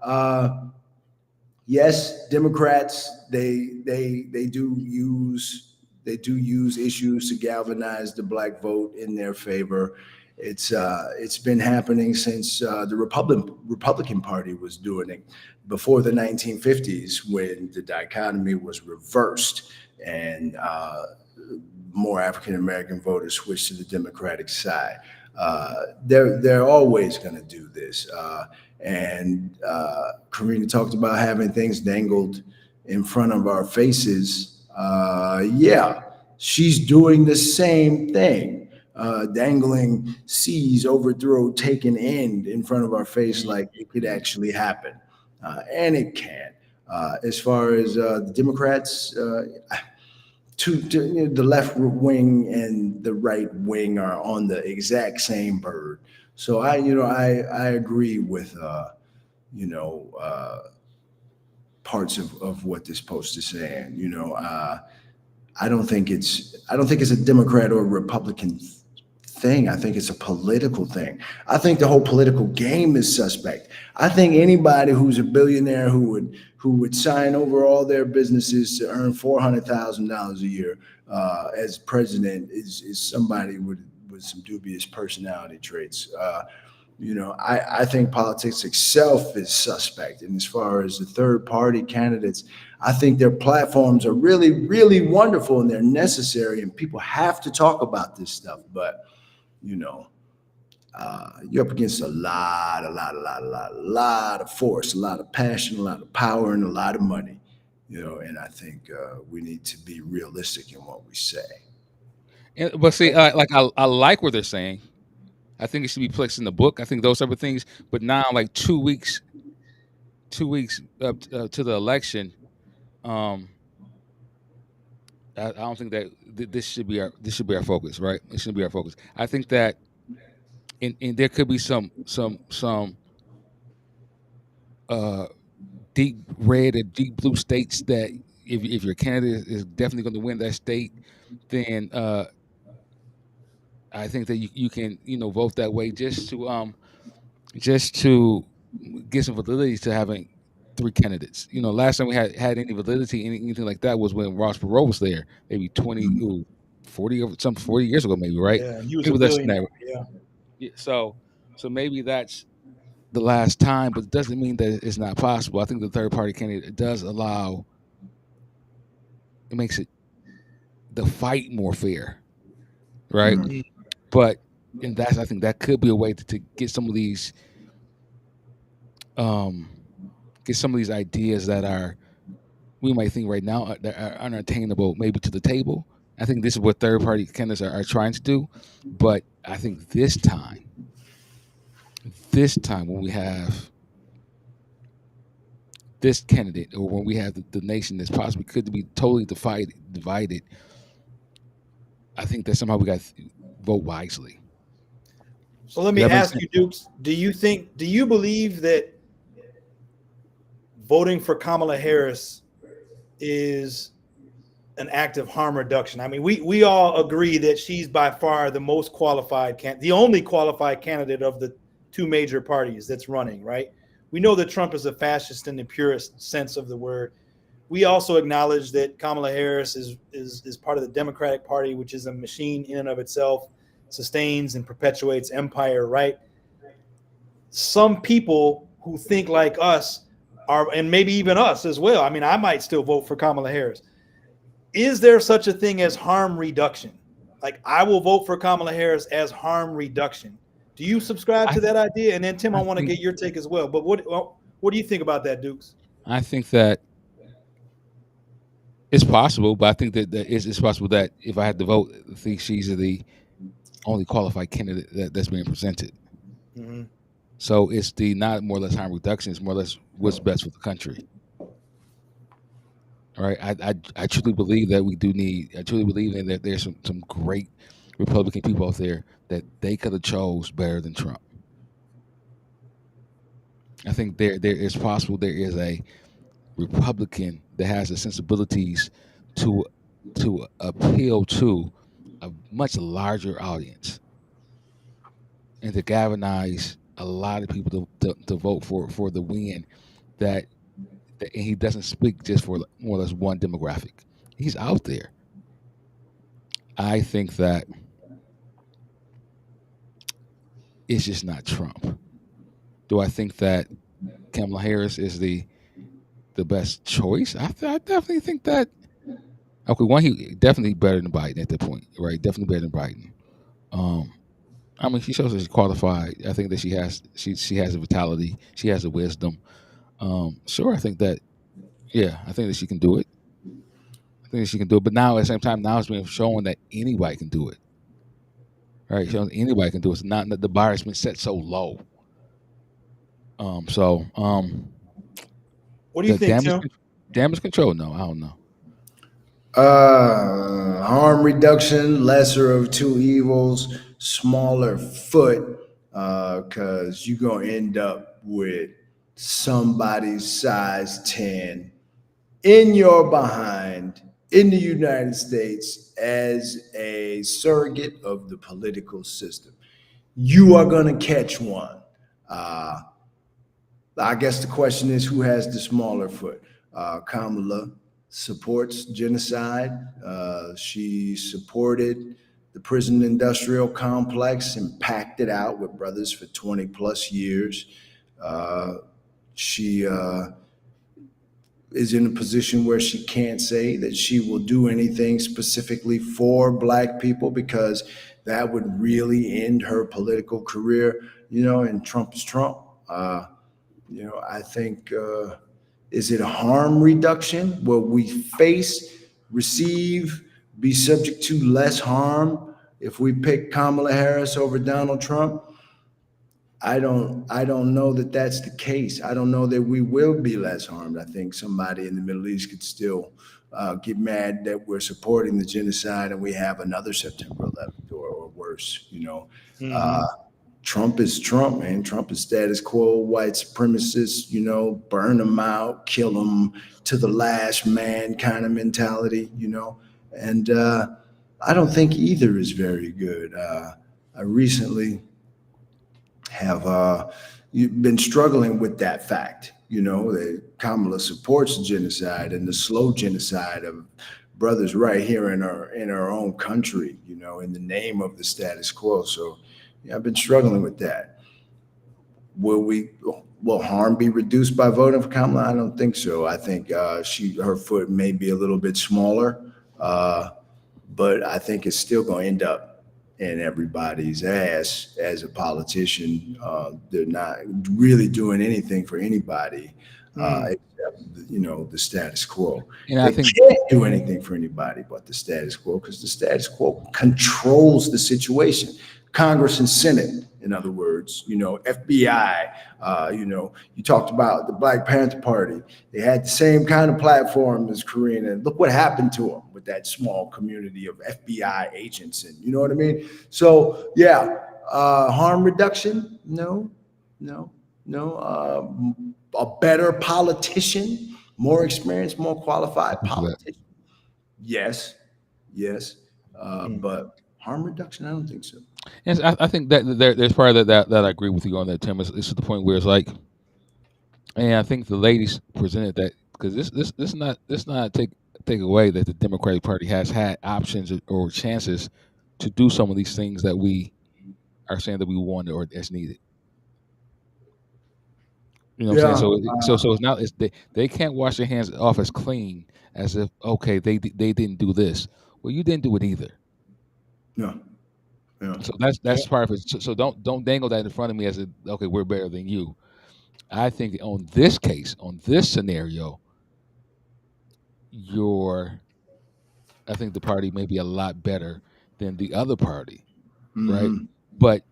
yes, Democrats, they do use issues to galvanize the black vote in their favor. It's been happening since the Republican Party was doing it before the 1950s, when the dichotomy was reversed and more African American voters switched to the Democratic side. They're always going to do this. And Karina talked about having things dangled in front of our faces. Yeah, she's doing the same thing, dangling seize, overthrow, take an end in front of our face like it could actually happen. And it can. As far as the Democrats, the left wing and the right wing are on the exact same bird. So I agree with parts of what this post is saying. I don't think it's a Democrat or a Republican thing. I think it's a political thing. I think the whole political game is suspect. I think anybody who's a billionaire who would sign over all their businesses to earn $400,000 a year as president is somebody with some dubious personality traits. I think politics itself is suspect. And as far as the third party candidates, I think their platforms are really, really wonderful and they're necessary, and people have to talk about this stuff. But you're up against a lot of force, a lot of passion, a lot of power, and a lot of money. And I think we need to be realistic in what we say. But see, like I like what they're saying. I think it should be placed in the book. I think those type of things. But now, like 2 weeks up to the election, I don't think that this should be our focus, right? It should be our focus. I think that, and there could be some deep red or deep blue states that if your candidate is definitely going to win that state, then I think that you can vote that way just to get some validity to having 3 candidates. Last time we had any validity, anything like that was when Ross Perot was there, maybe 20, 40 years ago, maybe, right? Yeah, he was Maybe a less than billionaire. that. Yeah. So maybe that's the last time, but it doesn't mean that it's not possible. I think the third party candidate does it makes it the fight more fair, right? Mhm. But I think that could be a way to get some of these ideas that we might think right now that are unattainable maybe to the table. I think this is what third party candidates are trying to do. But I think this time when we have this candidate, or when we have the nation that's possibly could be totally divided, I think that somehow we got to vote wisely. So let me ask you, Dukes, do you believe that voting for Kamala Harris is an act of harm reduction? I mean, we all agree that she's by far the most qualified the only qualified candidate of the 2 major parties that's running, right? We know that Trump is a fascist in the purest sense of the word. We also acknowledge that Kamala Harris is part of the Democratic Party, which is a machine in and of itself, sustains and perpetuates empire, right? Some people who think like us are, and maybe even us as well. I mean, I might still vote for Kamala Harris. Is there such a thing as harm reduction? Like, I will vote for Kamala Harris as harm reduction. Do you subscribe to that idea? And then, Tim, I want to get your take as well. But what do you think about that, Dukes? I think that it's possible, but I think that it's possible that if I had to vote, I think she's the only qualified candidate that's being presented. Mm-hmm. So it's not more or less harm reduction. It's more or less what's best for the country. All right. I truly believe that I truly believe that there's some great Republican people out there that they could have chose better than Trump. I think there is possible there is a Republican that has the sensibilities to appeal to a much larger audience and to galvanize a lot of people to vote for the win. That and he doesn't speak just for more or less one demographic. He's out there. I think that it's just not Trump. Do I think that Kamala Harris is the best choice? I definitely think that. Okay, one, he definitely better than Biden at that point, right? Definitely better than Biden. Um, I mean, she shows that she's qualified. I think that she has a vitality. She has a wisdom. Sure, I think that. Yeah, I think that she can do it. I think that she can do it. But now, at the same time, now it's being shown that anybody can do it. Right? Showing anybody can do it. It's not that the bar has been set so low. What do you The think, Tim? damage control? No, I don't know. Harm reduction, lesser of two evils, smaller foot, because you're going to end up with somebody's size 10 in your behind in the United States as a surrogate of the political system. You are going to catch one. Uh, I guess the question is who has the smaller foot? Kamala supports genocide. She supported the prison industrial complex and packed it out with brothers for 20 plus years. She is in a position where she can't say that she will do anything specifically for Black people because that would really end her political career, and Trump is Trump. I think, is it harm reduction? Will we face, receive, be subject to less harm if we pick Kamala Harris over Donald Trump? I don't know that that's the case. I don't know that we will be less harmed. I think somebody in the Middle East could still get mad that we're supporting the genocide and we have another September 11th or worse. Mm-hmm. Trump is Trump, man. Trump is status quo, white supremacist, burn them out, kill them to the last man kind of mentality, And I don't think either is very good. I recently have been struggling with that fact, that Kamala supports genocide and the slow genocide of brothers right here in our own country, in the name of the status quo. So I've been struggling with that. Will harm be reduced by voting for Kamala? I don't think so. I think her foot may be a little bit smaller, but I think it's still going to end up in everybody's ass as a politician. They're not really doing anything for anybody except the status quo. And They can't do anything for anybody but the status quo because the status quo controls the situation. Congress and Senate, in other words, FBI, you talked about the Black Panther Party. They had the same kind of platform as Korean, and look what happened to them with that small community of FBI agents. And you know what I mean? So, yeah, harm reduction? No. A better politician, more experienced, more qualified politician? Yes. But harm reduction? I don't think so. And I think that there's part of that I agree with you on that, Tim. It's to the point where it's like, and I think the ladies presented that because this not take away that the Democratic Party has had options or chances to do some of these things that we are saying that we want or that's needed. You know what I'm saying? So it's not they can't wash their hands off as clean as if okay they didn't do this. Well, you didn't do it either. No. Yeah. So that's part of it. So don't dangle that in front of me as if okay we're better than you. I think on this case, on this scenario, I think the party may be a lot better than the other party, right? Mm-hmm. But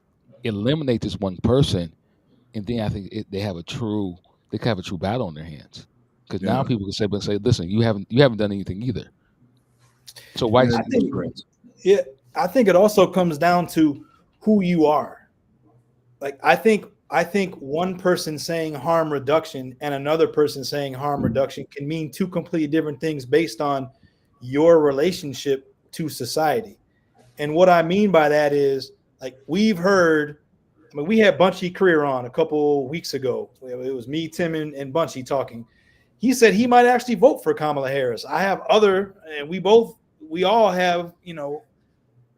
eliminate this one person, and then I think they could have a true battle on their hands because now people can say, listen, you haven't done anything either. So why? I think it also comes down to who you are. Like I think I think one person saying harm reduction and another person saying harm reduction can mean two completely different things based on your relationship to society. And what I mean by that is, like, we've heard, I mean, we had Bunchy Career on a couple weeks ago. It was me, Tim, and Bunchy talking. He said he might actually vote for Kamala Harris. I have other, and we all have,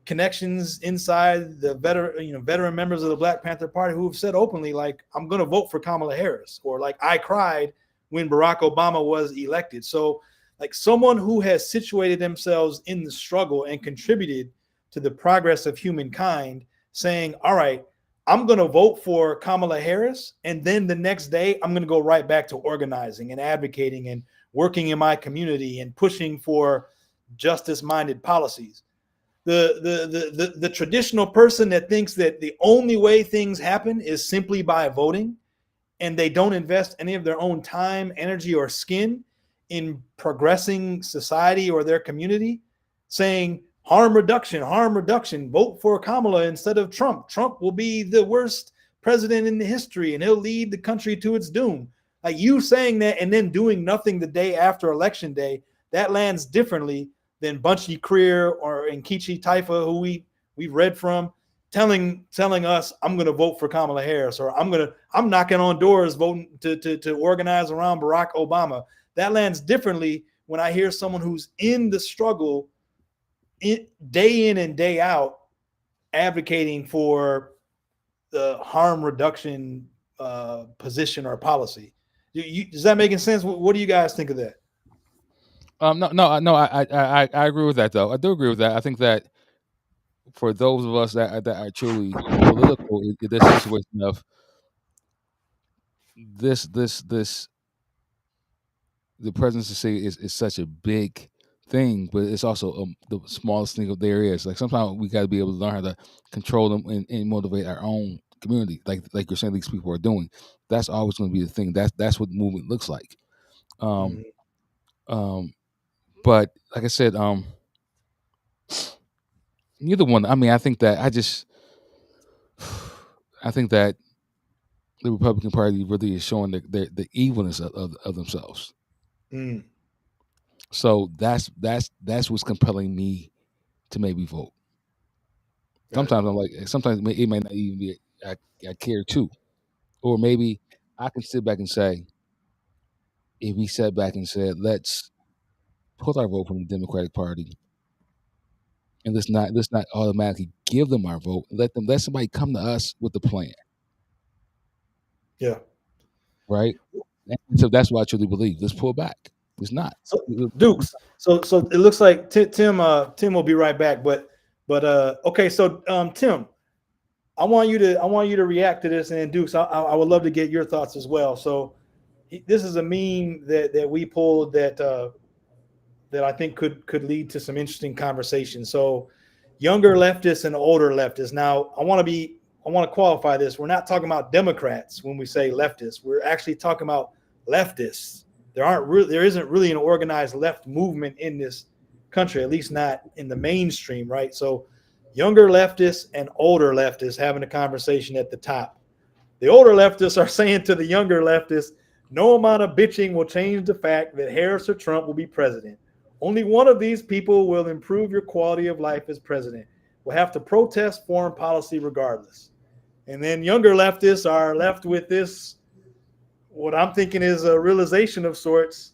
connections inside the veteran members of the Black Panther Party who have said openly, like, I'm going to vote for Kamala Harris, or like, I cried when Barack Obama was elected. So, like, someone who has situated themselves in the struggle and contributed to the progress of humankind, saying, all right, I'm going to vote for Kamala Harris, and then the next day I'm going to go right back to organizing and advocating and working in my community and pushing for justice-minded policies. The traditional person that thinks that the only way things happen is simply by voting, and they don't invest any of their own time, energy, or skin in progressing society or their community, saying harm reduction, vote for Kamala instead of Trump. Trump will be the worst president in the history and he'll lead the country to its doom. Like, you saying that and then doing nothing the day after election day, that lands differently than Bunchy Creer or Nkechi Taifa, who we've read from, telling us, I'm going to vote for Kamala Harris, or I'm knocking on doors voting to organize around Barack Obama. That lands differently when I hear someone who's in the struggle day in and day out advocating for the harm reduction position or policy. Does that make sense? What do you guys think of that? No. I agree with that, though. I do agree with that. I think that for those of us that are truly political in this situation of this, the presidency is such a big thing, but it's also the smallest thing there is. Like, sometimes we got to be able to learn how to control them and motivate our own community, like you're saying these people are doing. That's always going to be the thing. That's what the movement looks like. But like I said, neither one. I mean, I think that the Republican Party really is showing the evilness of themselves. So that's what's compelling me to maybe vote. Sometimes I'm like, sometimes it may not even be I care too, or maybe I can sit back and say, if we sat back and said, let's put our vote from the Democratic Party, and let's not automatically give them our vote. Let somebody come to us with a plan. Yeah. Right. And so that's what I truly believe. Let's pull back. It's not. So, Dukes. So it looks like Tim will be right back. But okay. So Tim, I want you to react to this, and then Dukes, I would love to get your thoughts as well. So this is a meme that we pulled that I think could lead to some interesting conversation. So younger leftists and older leftists. Now I want to qualify this. We're not talking about Democrats when we say leftists. We're actually talking about leftists. There isn't really an organized left movement in this country, at least not in the mainstream, right? So younger leftists and older leftists having a conversation at the top. The older leftists are saying to the younger leftists, no amount of bitching will change the fact that Harris or Trump will be president. Only one of these people will improve your quality of life as president. We'll have to protest foreign policy regardless. And then younger leftists are left with this, what I'm thinking is a realization of sorts,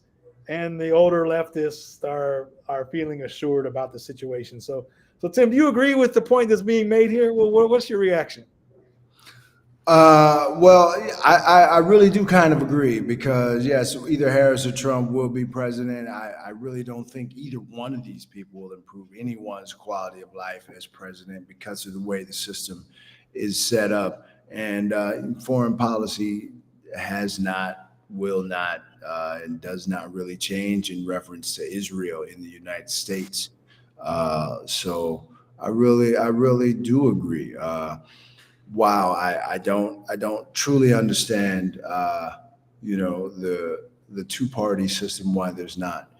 and the older leftists are feeling assured about the situation. So Tim, do you agree with the point that's being made here? Well, what's your reaction? Well, I really do kind of agree, because yes, either Harris or Trump will be president. I really don't think either one of these people will improve anyone's quality of life as president because of the way the system is set up. And foreign policy has not, will not, and does not really change in reference to Israel in the United States. So I really do agree. Wow, I don't truly understand, the two-party system, why there's not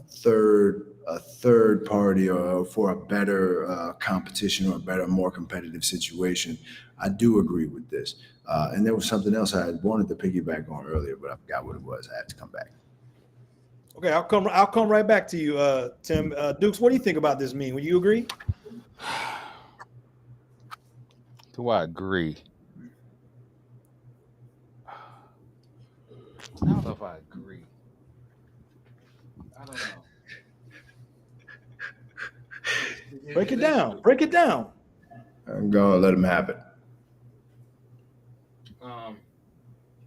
third party or for a better competition or a better, more competitive situation. I do agree with this. And there was something else I wanted to piggyback on earlier, but I forgot what it was. I had to come back. Okay, I'll come right back to you, Tim. Dukes, what do you think about this meme? Would you agree? Do I agree? I don't know if I agree. I don't know. Break it down. Break it down. I'm gonna let him have it.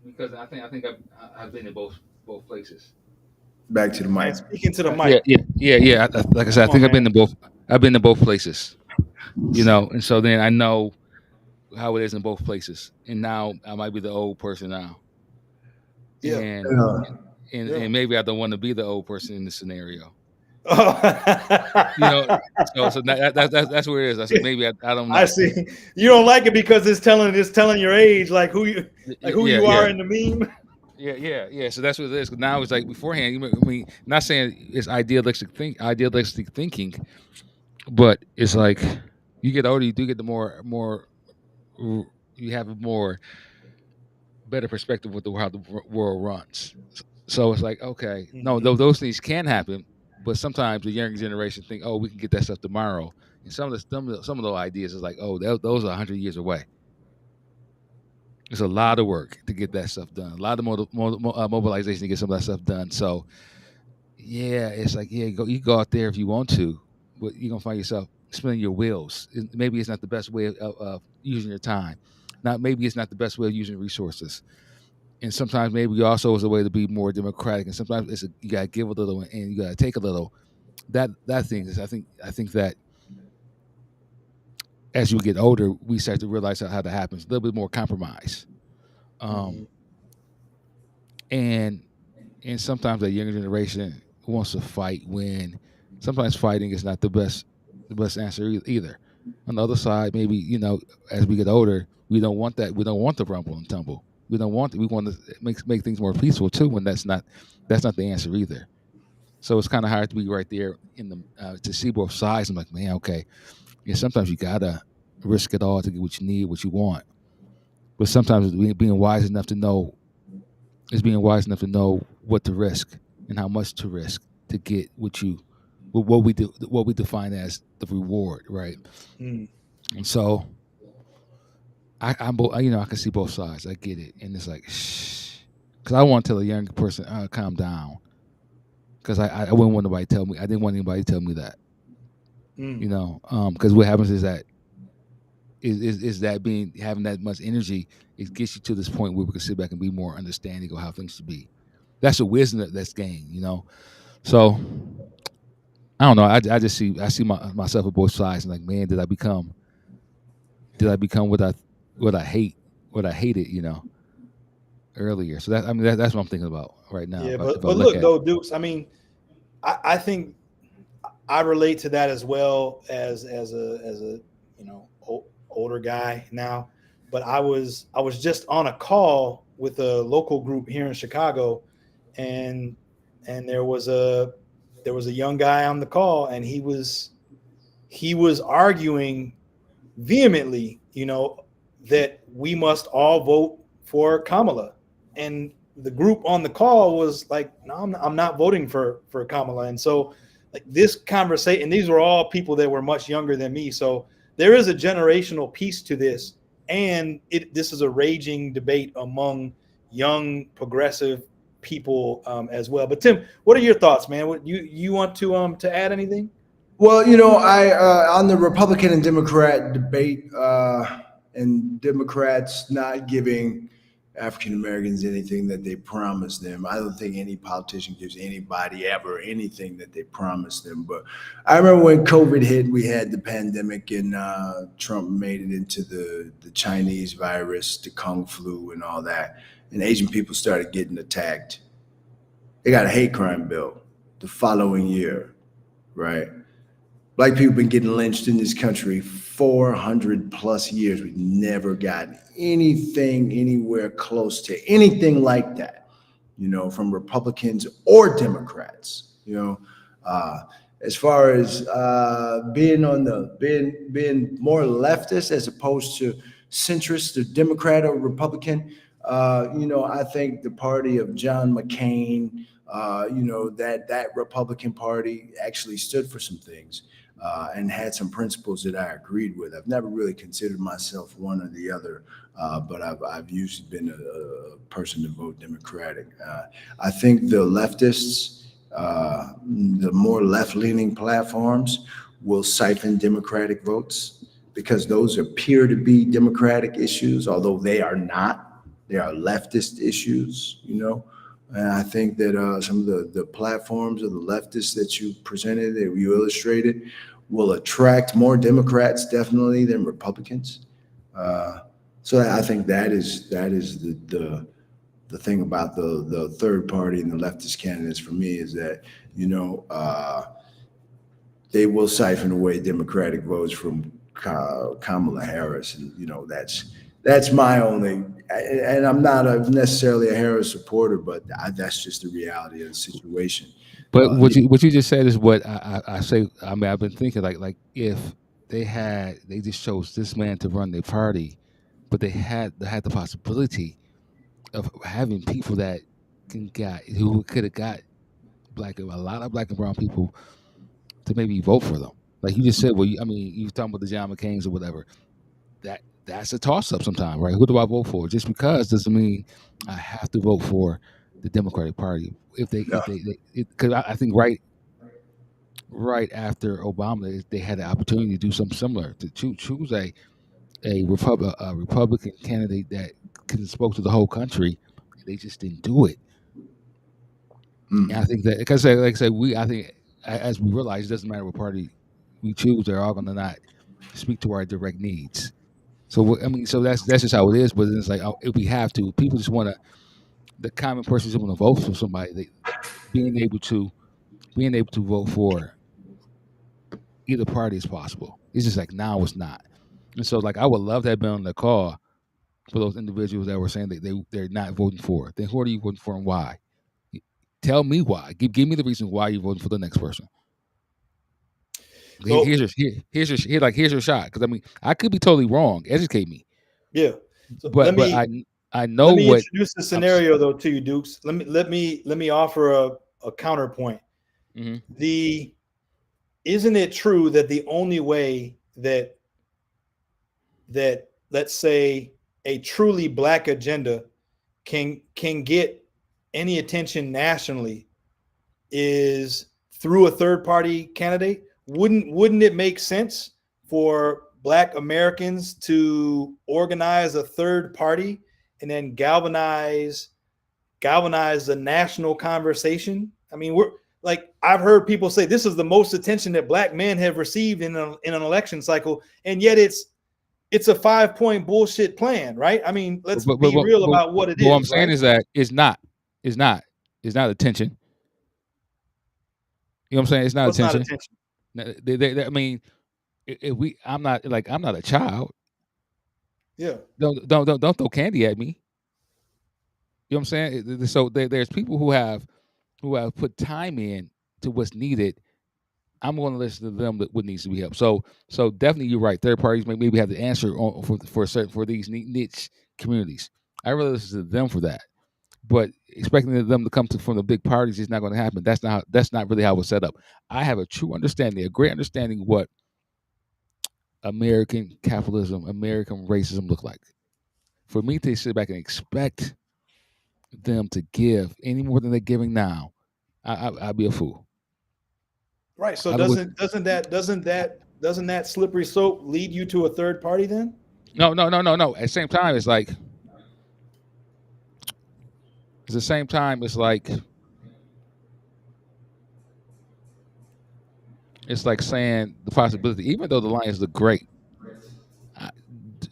Because I think I've been in both places. Back to the mic. And speaking to the mic. Yeah. Like I said, I think I've been to both. I've been to both places. You know, and so then I know how it is in both places. And now I might be the old person now. Yeah. And maybe I don't want to be the old person in this scenario. Oh. You know, so that's where it is. I said maybe I don't know. I see. You don't like it because it's telling your age, like who you are in the meme. Yeah. So that's what it is. Now it's like beforehand. I mean, not saying it's idealistic thinking, but it's like you get older, you do get the more you have a more better perspective with how the world runs. So it's like, okay, no, those things can happen, but sometimes the younger generation think, oh, we can get that stuff tomorrow. And some of those ideas is like, oh, those are 100 years away. It's a lot of work to get that stuff done. A lot of mobilization to get some of that stuff done. So, yeah, it's like, yeah, you go out there if you want to, but you're gonna find yourself spinning your wheels. Maybe it's not the best way of using your time. Maybe it's not the best way of using resources. And sometimes maybe also is a way to be more democratic. And sometimes you gotta give a little and you gotta take a little. That thing is, I think that as you get older, we start to realize how that happens. A little bit more compromise, and sometimes the younger generation wants to fight when sometimes fighting is not the best answer either. On the other side, maybe as we get older, we don't want that. We don't want the rumble and tumble. We don't want. We want to make things more peaceful too. When that's not the answer either. So it's kind of hard to be right there in the to see both sides. I'm like, man, okay. Yeah, sometimes you gotta risk it all to get what you need, what you want. But sometimes being wise enough to know what to risk and how much to risk to get what we define as the reward, right? And so I can see both sides. I get it, and it's like, shh, because I want to tell a young person, calm down, because I wouldn't want nobody to tell me. I didn't want anybody to tell me that. Because what happens is that having that much energy, it gets you to this point where we can sit back and be more understanding of how things should be. That's a wisdom that's gained, So I don't know. I see myself at both sides, and like, man, did I become what I hated, earlier. So that's what I'm thinking about right now. Yeah, but look though, Dukes. I mean, I think I relate to that as well as a older guy now. But I was just on a call with a local group here in Chicago, and there was a young guy on the call, and he was arguing vehemently, that we must all vote for Kamala. And the group on the call was like, no, I'm not voting for Kamala. And so like this conversation, and these were all people that were much younger than me. So there is a generational piece to this. And this is a raging debate among young progressive people as well. But Tim, what are your thoughts, man? What you want to add anything? Well, I on the Republican and Democrat debate, and Democrats not giving African Americans anything that they promised them. I don't think any politician gives anybody ever anything that they promised them. But I remember when COVID hit, we had the pandemic, and Trump made it into the Chinese virus, the Kung flu, and all that. And Asian people started getting attacked. They got a hate crime bill the following year, right? Black people have been getting lynched in this country 400 plus years. We've never gotten anything anywhere close to anything like that, from Republicans or Democrats. You know, as far as being on the being more leftist as opposed to centrist or Democrat or Republican, I think the party of John McCain, that Republican Party actually stood for some things. And had some principles that I agreed with. I've never really considered myself one or the other, but I've usually been a person to vote Democratic. I think the leftists, the more left-leaning platforms, will siphon Democratic votes because those appear to be Democratic issues, although they are not. They are leftist issues, And I think that some of the platforms of the leftists that you presented, that you illustrated, will attract more Democrats definitely than Republicans. So I think that is the thing about the third party and the leftist candidates for me is that they will siphon away Democratic votes from Kamala Harris, and that's my only. And I'm not necessarily a Harris supporter, but that's just the reality of the situation. But what you just said is what I say. I mean, I've been thinking like if they just chose this man to run their party, but they had the possibility of having people that who could have got a lot of black and brown people to maybe vote for them. Like you just said, well, you talking about the John McCain's or whatever. That's a toss up sometimes, right? Who do I vote for? Just because doesn't mean I have to vote for the Democratic Party. Because I think right after Obama, they had the opportunity to do something similar to choose a Republican candidate that spoke to the whole country. They just didn't do it. And I think that because, like I said, I think as we realize, it doesn't matter what party we choose; they're all going to not speak to our direct needs. So so that's just how it is. But it's like if we have to, people just want to. The common person just want to vote for somebody. Being able to vote for either party is possible. It's just like now it's not. And so like I would love to have been on the call for those individuals that were saying that they're not voting for. Then who are you voting for and why? Tell me why. Give me the reason why you're voting for the next person. So, here's your shot. Because I could be totally wrong. Educate me. Yeah. So but I know let me what introduce the scenario though to you, Dukes. Let me offer a counterpoint. Mm-hmm. Isn't it true that the only way that let's say a truly black agenda can get any attention nationally is through a third party candidate? Wouldn't it make sense for Black Americans to organize a third party and then galvanize the national conversation? I mean, I've heard people say this is the most attention that Black men have received in an election cycle, and yet it's a 5-point bullshit plan, right? I mean, let's be real about what it is. What I'm saying is that it's not attention. You know what I'm saying? It's not attention. I mean, I'm not a child. Yeah. Don't throw candy at me. You know what I'm saying? So there's people who have put time in to what's needed. I'm going to listen to them that what needs to be helped. So definitely you're right. Third parties maybe have the answer for these niche communities. I really listen to them for that. But expecting them to come from the big parties is not going to happen. That's not really how it's set up. I have a great understanding of what American capitalism, American racism look like. For me to sit back and expect them to give any more than they're giving now, I'd be a fool. Right. So doesn't that slippery slope lead you to a third party then? No. At the same time, it's like saying the possibility, even though the Lions look great.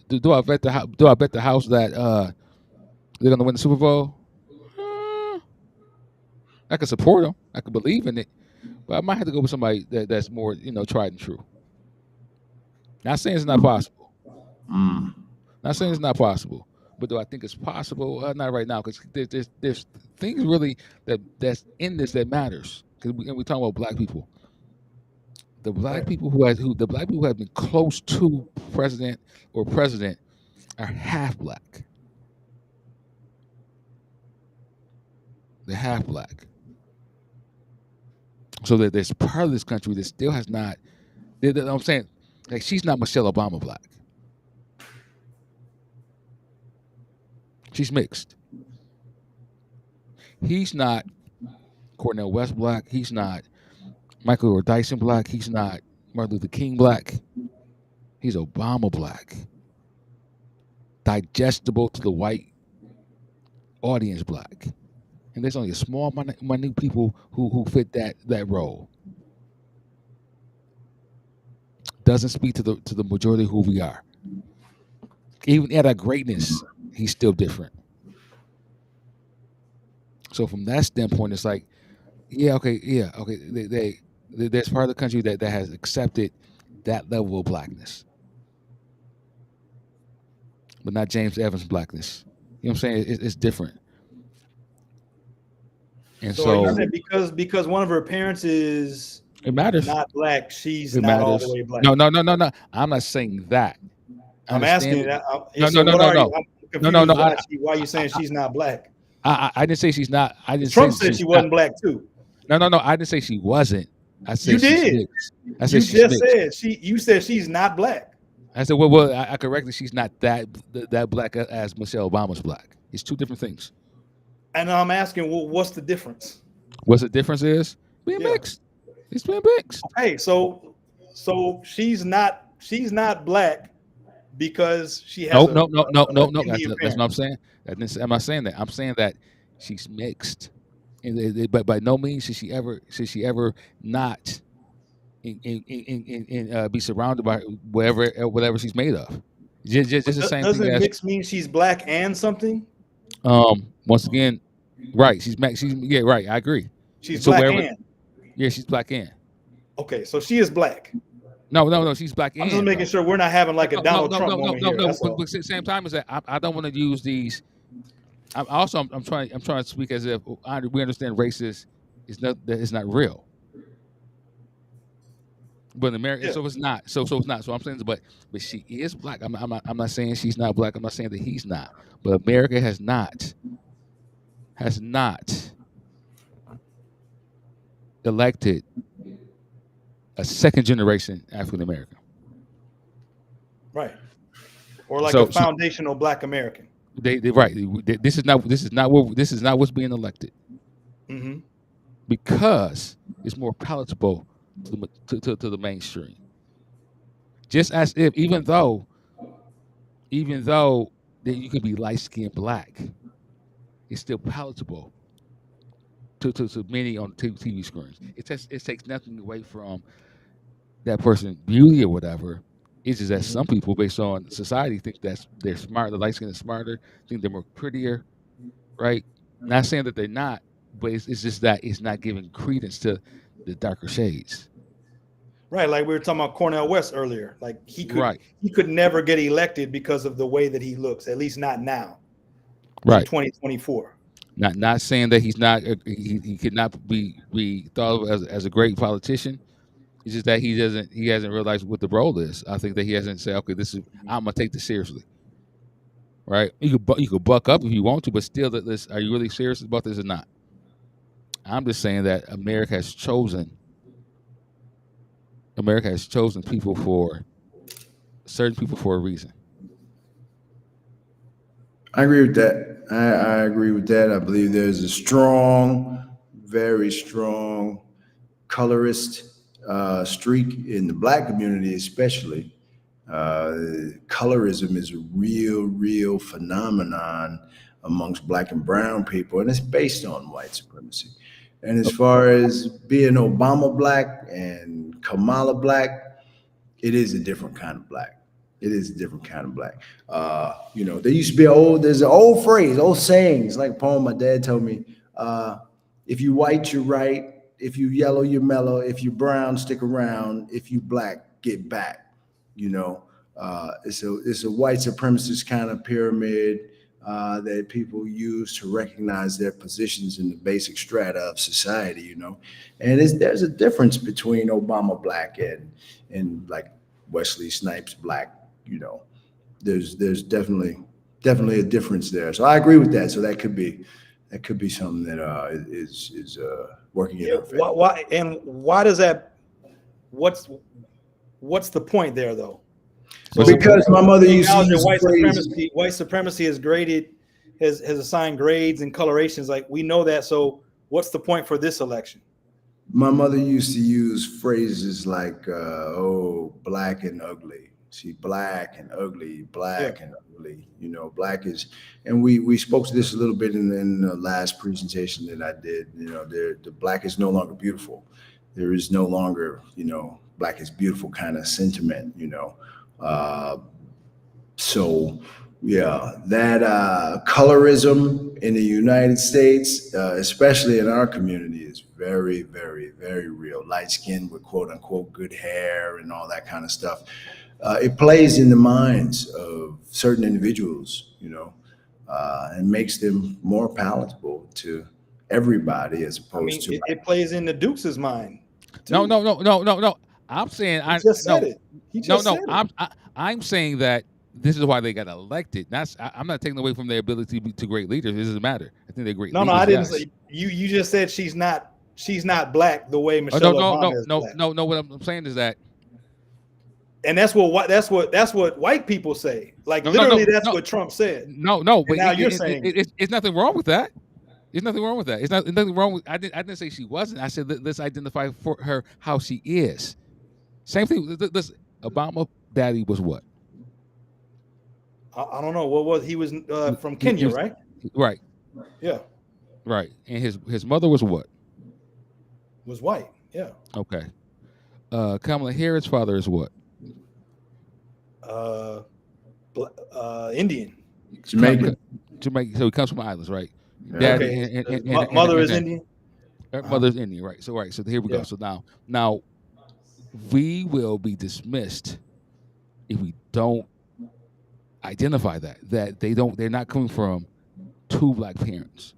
Do I bet the house that they're gonna win the Super Bowl? I can support them. I can believe in it, but I might have to go with somebody that's more tried and true. Not saying it's not possible. Not saying it's not possible, but do I think it's possible? Not right now, because there's things really that's in this that matters. because we talk about black people. The black people the black people who have been close to president are half black. They're half black. So that there's part of this country that still has not. I'm saying, like, she's not Michelle Obama black. She's mixed. He's not Cornel West black. He's not Michael or Dyson black. He's not Martin Luther King black. He's Obama black. Digestible to the white audience black. And there's only a small minute people who fit that role. Doesn't speak to the majority of who we are. Even at our greatness, he's still different. So from that standpoint, it's like, there's part of the country that has accepted that level of blackness, but not James Evans blackness. You know what I'm saying? It's different. And so you said because one of her parents is it matters. Not black, she's not all the way black. No. I'm not saying that. I'm asking that. No. Why are you saying she's not black? I didn't say she's not. I didn't. Trump said she wasn't black too. No. I didn't say she wasn't. I said you did. I said you just said you said she's not black. I said well I corrected. She's not that black as Michelle Obama's black. It's two different things. And I'm asking, well, what's the difference? What's the difference is being mixed. It's being mixed. Okay, so she's not black because she has no. That's what I'm saying. I'm not saying that. I'm saying that she's mixed, but by no means should she ever not be surrounded by whatever she's made of. Just the same doesn't thing. Doesn't mix mean she's black and something? Once again, right? She's right. I agree. She's black and. Yeah, she's black and. Okay, so she is black. No, she's black and. I'm just making sure we're not having like a Donald Trump moment here. But at the same time is that I don't want to use these. I'm trying to speak as if we understand racist is not real. But in America, so it's not. So it's not. So I'm saying, but she is black. I'm not saying she's not black. I'm not saying that he's not. But America has not elected a second generation African American. Right. Or like a foundational black American. They right. This is not what's being elected. Mm-hmm. Because it's more palatable to the mainstream. Just as if even though that you could be light-skinned black, it's still palatable to many on TV screens. It takes nothing away from that person's beauty or whatever. It's just that some people, based on society, think that they're smart. The light skin is smarter. Think they're more prettier, right? Not saying that they're not, but it's just that it's not giving credence to the darker shades. Right, like we were talking about Cornel West earlier. Like he could never get elected because of the way that he looks. At least not now. Right. In 2024. Not saying that he's not. He could not be thought of as a great politician. It's just that he hasn't realized what the role is. I think that he hasn't said, okay, I'm gonna take this seriously. Right? You could buck up if you want to, but still, are you really serious about this or not? I'm just saying that America has chosen certain people for a reason. I agree with that. I agree with that. I believe there's a very strong colorist streak in the black community, especially. Colorism is a real phenomenon amongst black and brown people, and it's based on white supremacy. And as far as being Obama black and Kamala black, it is a different kind of black. It is a different kind of black. There used to be there's an old phrase, old sayings, like a poem my dad told me, if you white, you're right. If you yellow, you're mellow. If you brown, stick around. If you black, get back. It's a white supremacist kind of pyramid. that people use to recognize their positions in the basic strata of society, you know. And there's a difference between Obama black and like Wesley Snipes black, you know. There's definitely a difference there. So I agree with that. So that could be something that is working in our favor. Why does that? What's the point there though? So because my mother used to use white supremacy is graded, has assigned grades and colorations. Like we know that. So what's the point for this election? My mother used to use phrases like, "Oh, black and ugly." See, black and ugly, black and ugly. You know, black is, and we spoke to this a little bit in the last presentation that I did. You know, the black is no longer beautiful. There is no longer, you know, black is beautiful kind of sentiment. You know. So yeah, that colorism in the United States, especially in our community, is very, very, very real. Light skin with quote unquote good hair and all that kind of stuff. It plays in the minds of certain individuals, you know, and makes them more palatable to everybody as opposed to. It plays in the Duke's mind. Too. No. I'm saying he just said it. He just said it. I'm saying that this is why they got elected. I'm not taking away from their ability to be great leaders. It doesn't matter. I think they're great. No, leaders, I didn't say you. You just said she's not black the way Michelle Obama is black. No. What I'm saying is that, and that's what white people say. Like that's what Trump said. No. But now you're saying it's nothing wrong with that. There's nothing wrong with that. It's nothing wrong with. I didn't say she wasn't. I said let's identify for her how she is. Same thing. Listen, Obama daddy was what? I don't know. What was he was from Kenya, right? Right. Yeah. Right. And his mother was what? Was white. Yeah. Okay. Kamala Harris' father is what? Indian. Jamaican. So he comes from islands, right? Dad, okay. Mother is Indian. Mother's Indian, right? So So here we go. So now we will be dismissed if we don't identify that they're not coming from two black parents.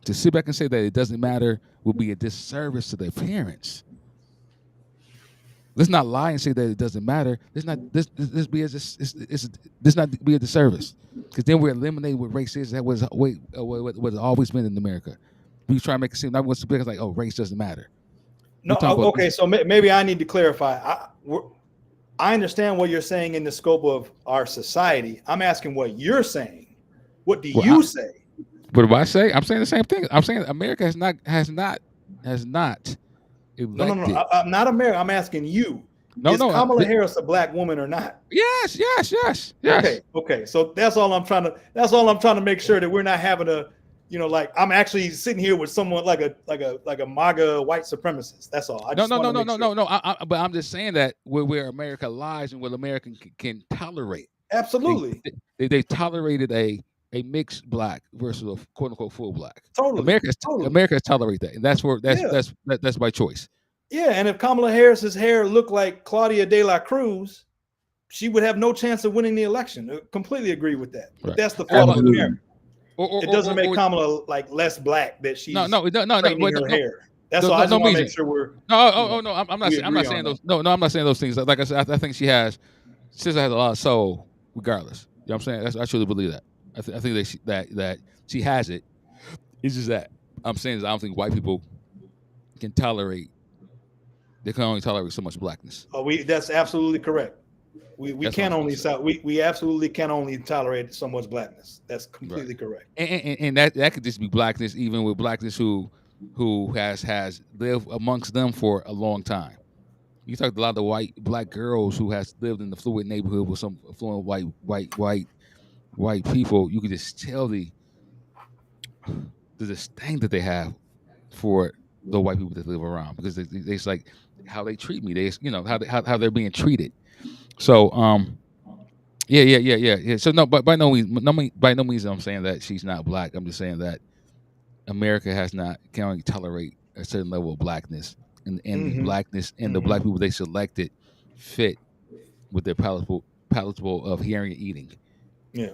To sit back and say that it doesn't matter would be a disservice to their parents. Let's not lie and say that it doesn't matter. Let's not be a disservice, because then we're eliminating what race is. That was what has always been in America. We try to make it seem like, oh, race doesn't matter. No, okay. So maybe I need to clarify. I understand what you're saying in the scope of our society. I'm asking what you're saying. What do you say? What do I say? I'm saying the same thing. I'm saying America has not elected. No. I'm not America. I'm asking you. Is Kamala Harris a black woman or not? Yes. Okay. So that's all I'm trying to make sure that we're not having a, you know, like I'm actually sitting here with someone like a MAGA white supremacist. That's all. No. But I'm just saying that where America lies and what America can tolerate. Absolutely. They tolerated a mixed black versus a quote unquote full black. Totally. America tolerate that, and that's by choice. Yeah, and if Kamala Harris's hair looked like Claudia de la Cruz, she would have no chance of winning the election. I completely agree with that. But that's the fault of America. It doesn't make Kamala like less black that she's her hair. That's all. I just want to make sure we're. No. I'm not saying those. No, I'm not saying those things. Like I said, I think she has a lot of soul, regardless. You know what I'm saying? I truly believe that. I think that she has it. It's just that I'm saying is I don't think white people can tolerate. They can only tolerate so much blackness. That's absolutely correct. We absolutely can only tolerate so much blackness. That's completely correct. And that could just be blackness, even with blackness who has lived amongst them for a long time. You talk to a lot of black girls who has lived in the fluid neighborhood with some affluent white people. You can just tell the disdain that they have for the white people that live around, because it's like how they treat me. They, you know, how they're being treated. So yeah. So no, but by no means I'm saying that she's not black. I'm just saying that America can only tolerate a certain level of blackness, and the blackness and the black people they selected fit with their palatable of hearing and eating. Yeah.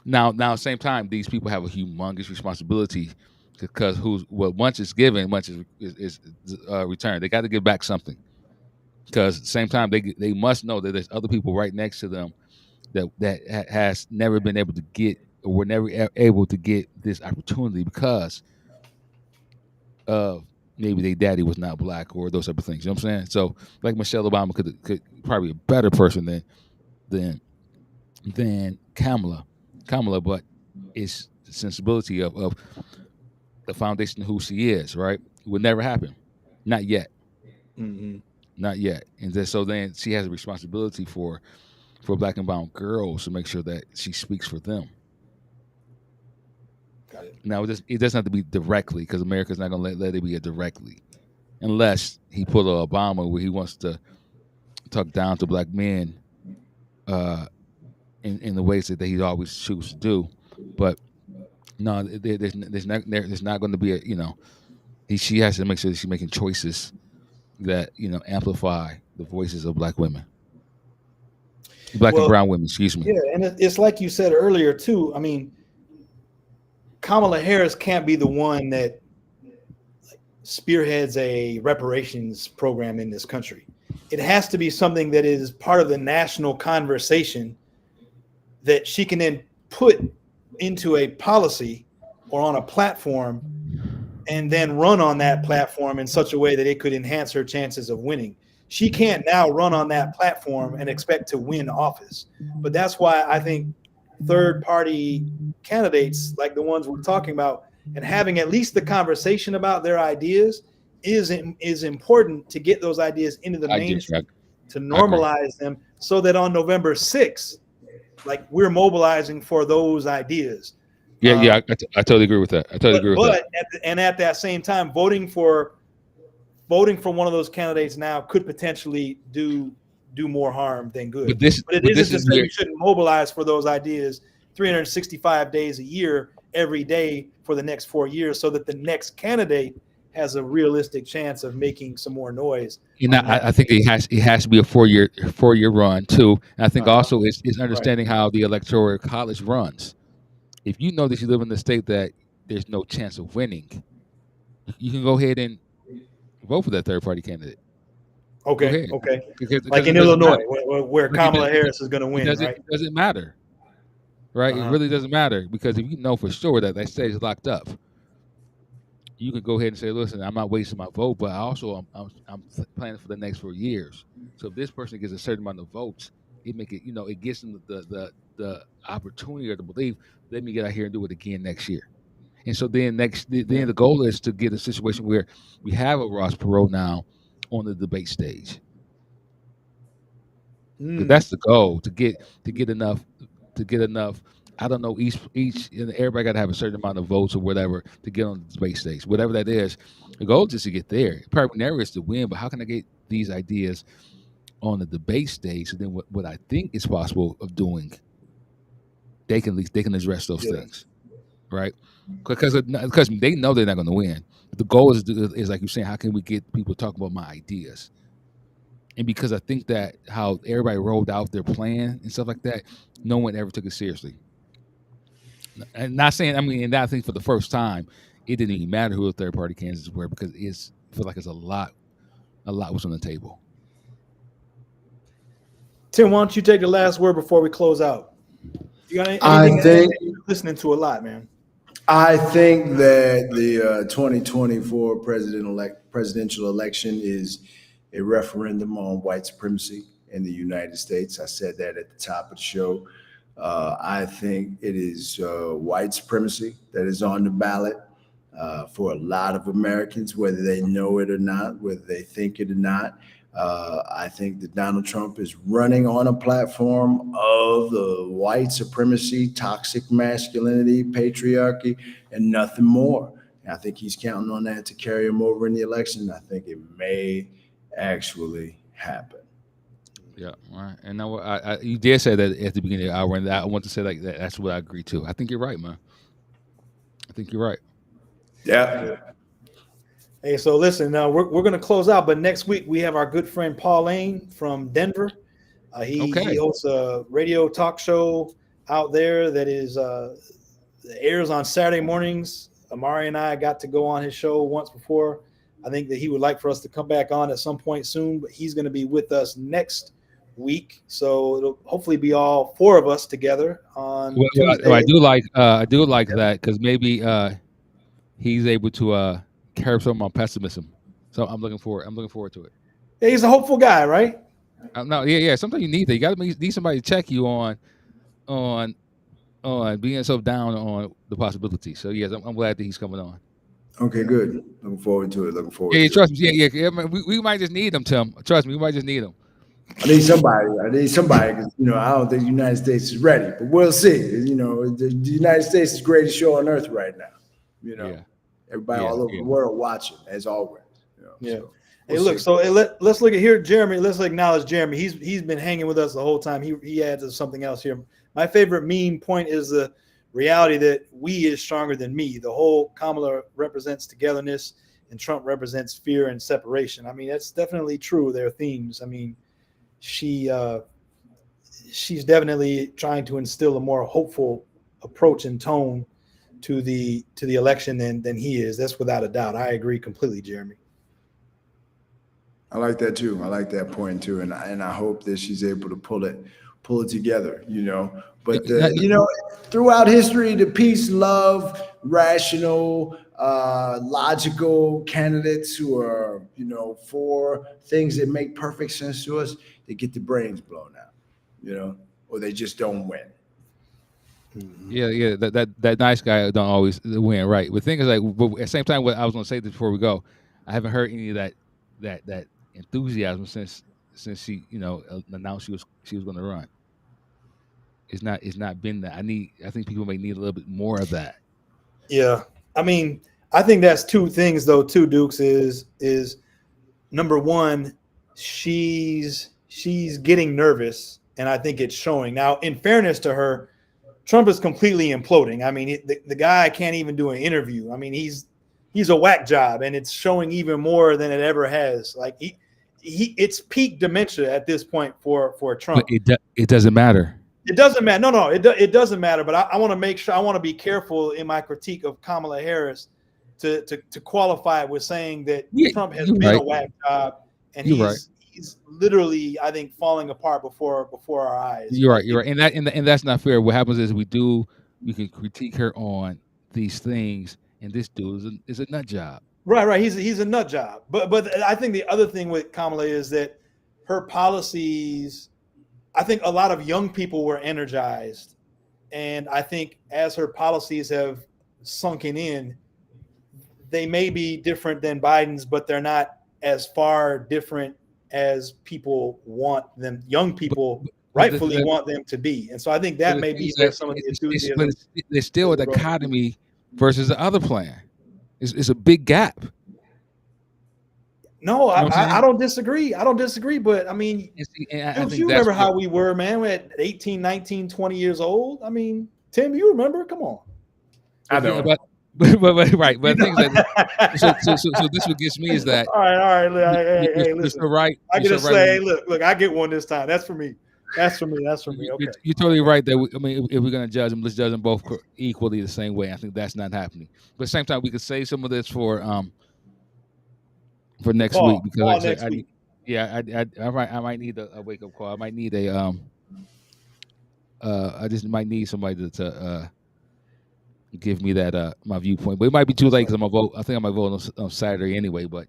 Now, at the same time, these people have a humongous responsibility because once it's given, once is returned. They got to give back something. Because at the same time, they must know that there's other people right next to them that has never been able to get or were never able to get this opportunity because of maybe their daddy was not black or those type of things. You know what I'm saying? So like Michelle Obama could probably be a better person than Kamala, but it's the sensibility of the foundation of who she is. Right? It would never happen, not yet, not yet. And then she has a responsibility for black and brown girls to make sure that she speaks for them. Got it. Now, it doesn't have to be directly because America's not going to let it be a directly, unless he pull a Obama where he wants to talk down to black men in the ways that he always chooses to do. But no, there's not going to be she has to make sure that she's making choices that amplify the voices of black women. Black and brown women, excuse me. Yeah, and it's like you said earlier too. I mean, Kamala Harris can't be the one that spearheads a reparations program in this country. It has to be something that is part of the national conversation that she can then put into a policy or on a platform and then run on that platform in such a way that it could enhance her chances of winning. She can't now run on that platform and expect to win office. But that's why I think third-party candidates like the ones we're talking about and having at least the conversation about their ideas is important to get those ideas into the mainstream, to normalize them so that on November 6th, like we're mobilizing for those ideas. Yeah, I totally agree with that. I totally agree with that. At that same time, voting for one of those candidates now could potentially do more harm than good. But it isn't to say we shouldn't mobilize for those ideas 365 days a year, every day for the next 4 years, so that the next candidate has a realistic chance of making some more noise. I think it has to be a 4-year run too. And I think also it's understanding how the electoral college runs. If you know that you live in the state that there's no chance of winning, you can go ahead and vote for that third party candidate. Okay. Because like in Illinois, where Kamala Harris is going to win, right? It doesn't matter, right? It really doesn't matter because if you know for sure that state is locked up, you can go ahead and say, "Listen, I'm not wasting my vote, but I'm planning for the next 4 years. So if this person gets a certain amount of votes, it gives them the opportunity or the belief. Let me get out here and do it again next year." And so then the goal is to get a situation where we have a Ross Perot now on the debate stage. That's the goal, to get enough. I don't know, each everybody got to have a certain amount of votes or whatever to get on the debate stage, whatever that is. The goal is just to get there. Primary is to win, but how can I get these ideas on the debate stage? So then what I think is possible of doing, they can address those things, right? Because they know they're not going to win. The goal is like you're saying, how can we get people talking about my ideas? And because I think that how everybody rolled out their plan and stuff like that, no one ever took it seriously. And not saying, and I think for the first time, it didn't even matter who the third party candidates were because I feel like it's a lot was on the table. Tim, why don't you take the last word before we close out? You got anything? You're listening to a lot, man. I think that the 2024 presidential election is a referendum on white supremacy in the United States. I said that at the top of the show. I think it is white supremacy that is on the ballot for a lot of Americans, whether they know it or not, whether they think it or not. I think that Donald Trump is running on a platform of the white supremacy, toxic masculinity, patriarchy, and nothing more. And I think he's counting on that to carry him over in the election. I think it may actually happen. Yeah, all right. And now you did say that at the beginning of the hour, and I want to say like that. That's what I agree to. I think you're right, man. I think you're right. Yeah. Hey, so listen, now we're going to close out, but next week we have our good friend Paul Lane from Denver. He hosts a radio talk show out there that is airs on Saturday mornings. Amari and I got to go on his show once before. I think that he would like for us to come back on at some point soon, but he's going to be with us next week. So it'll hopefully be all four of us together on Tuesday. I do like that because maybe he's able to curb some of my pessimism. So I'm looking forward to it. Yeah, he's a hopeful guy, right? No, yeah. Sometimes you need that. You got to need somebody to check you on being so down on the possibility. So yes, I'm glad that he's coming on. Okay, good. Looking forward to it. Yeah, trust me. Yeah. Man, we might just need him, Tim. Trust me, we might just need him. I need somebody because I don't think the United States is ready, but we'll see. The United States is the greatest show on earth right now. Everybody all over the world watching, as always. So let's look at here, Jeremy. Let's acknowledge Jeremy. He's been hanging with us the whole time. He adds something else here. My favorite meme point is the reality that we is stronger than me. The whole Kamala represents togetherness, and Trump represents fear and separation. I mean, that's definitely true. Their themes. I mean, she's definitely trying to instill a more hopeful approach and tone to the election than he is. That's without a doubt. I agree completely, Jeremy. I like that too. I like that point too, and I hope that she's able to pull it together. But throughout history, the peace, love, rational, logical candidates who are for things that make perfect sense to us, they get their brains blown out, or they just don't win. Yeah. That nice guy don't always win, right? But the thing is, but at the same time, what I was going to say this before we go, I haven't heard any of that enthusiasm since she announced she was going to run. It's not been that. I think people may need a little bit more of that. Yeah, I mean, I think that's two things though. Too, Dukes is number one, she's getting nervous, and I think it's showing. Now, in fairness to her, Trump is completely imploding. I mean, the guy can't even do an interview. I mean, he's a whack job, and it's showing even more than it ever has. Like it's peak dementia at this point for Trump. But it doesn't matter. It doesn't matter. No, it doesn't matter. But I want to make sure. I want to be careful in my critique of Kamala Harris to qualify it with saying that Trump has been a whack job, and he's literally, I think, falling apart before our eyes. You're right, and that's not fair. What happens is we can critique her on these things, and this dude is a nut job. Right. He's a nut job. But I think the other thing with Kamala is that her policies. I think a lot of young people were energized, and I think as her policies have sunken in, they may be different than Biden's, but they're not as far different as people want them. Young people rightfully want them to be, and so I think that may be where some of the enthusiasm. But there's still a dichotomy versus the other plan. It's a big gap. No, I don't disagree. But I mean, you remember how we were, man, we're at 18, 19, 20 years old. I mean, Tim, you remember? Come on. I know. But right. But things so this what gets me is that. All right. Hey, listen. Right. I get to say, hey, look, I get one this time. That's for me. Okay. You're totally right that if we're going to judge them, let's judge them both equally the same way. I think that's not happening. But at the same time, we could save some of this for next week because I might need a wake up call. I might need I just might need somebody to give me that my viewpoint. But it might be too late because I'm gonna vote. I think I might vote on Saturday anyway. But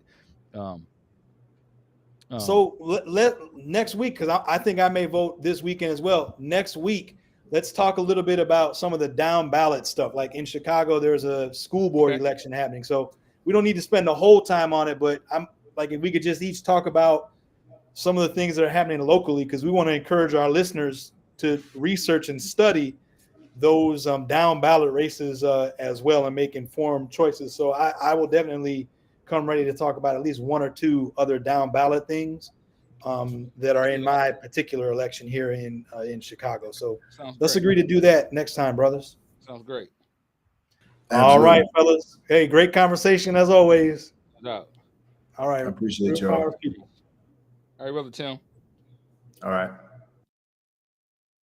so let next week, because I think I may vote this weekend as well. Next week, let's talk a little bit about some of the down ballot stuff. Like in Chicago, there's a school board election happening. So we don't need to spend the whole time on it, but I'm like, if we could just each talk about some of the things that are happening locally, because we want to encourage our listeners to research and study those down ballot races as well and make informed choices. So I will definitely come ready to talk about at least one or two other down ballot things that are in my particular election here in Chicago. So let's agree to do that next time, brothers. Sounds great. Absolutely. All right, fellas. Hey, great conversation as always. No. All right. I appreciate y'all. All right, brother Tim. All right.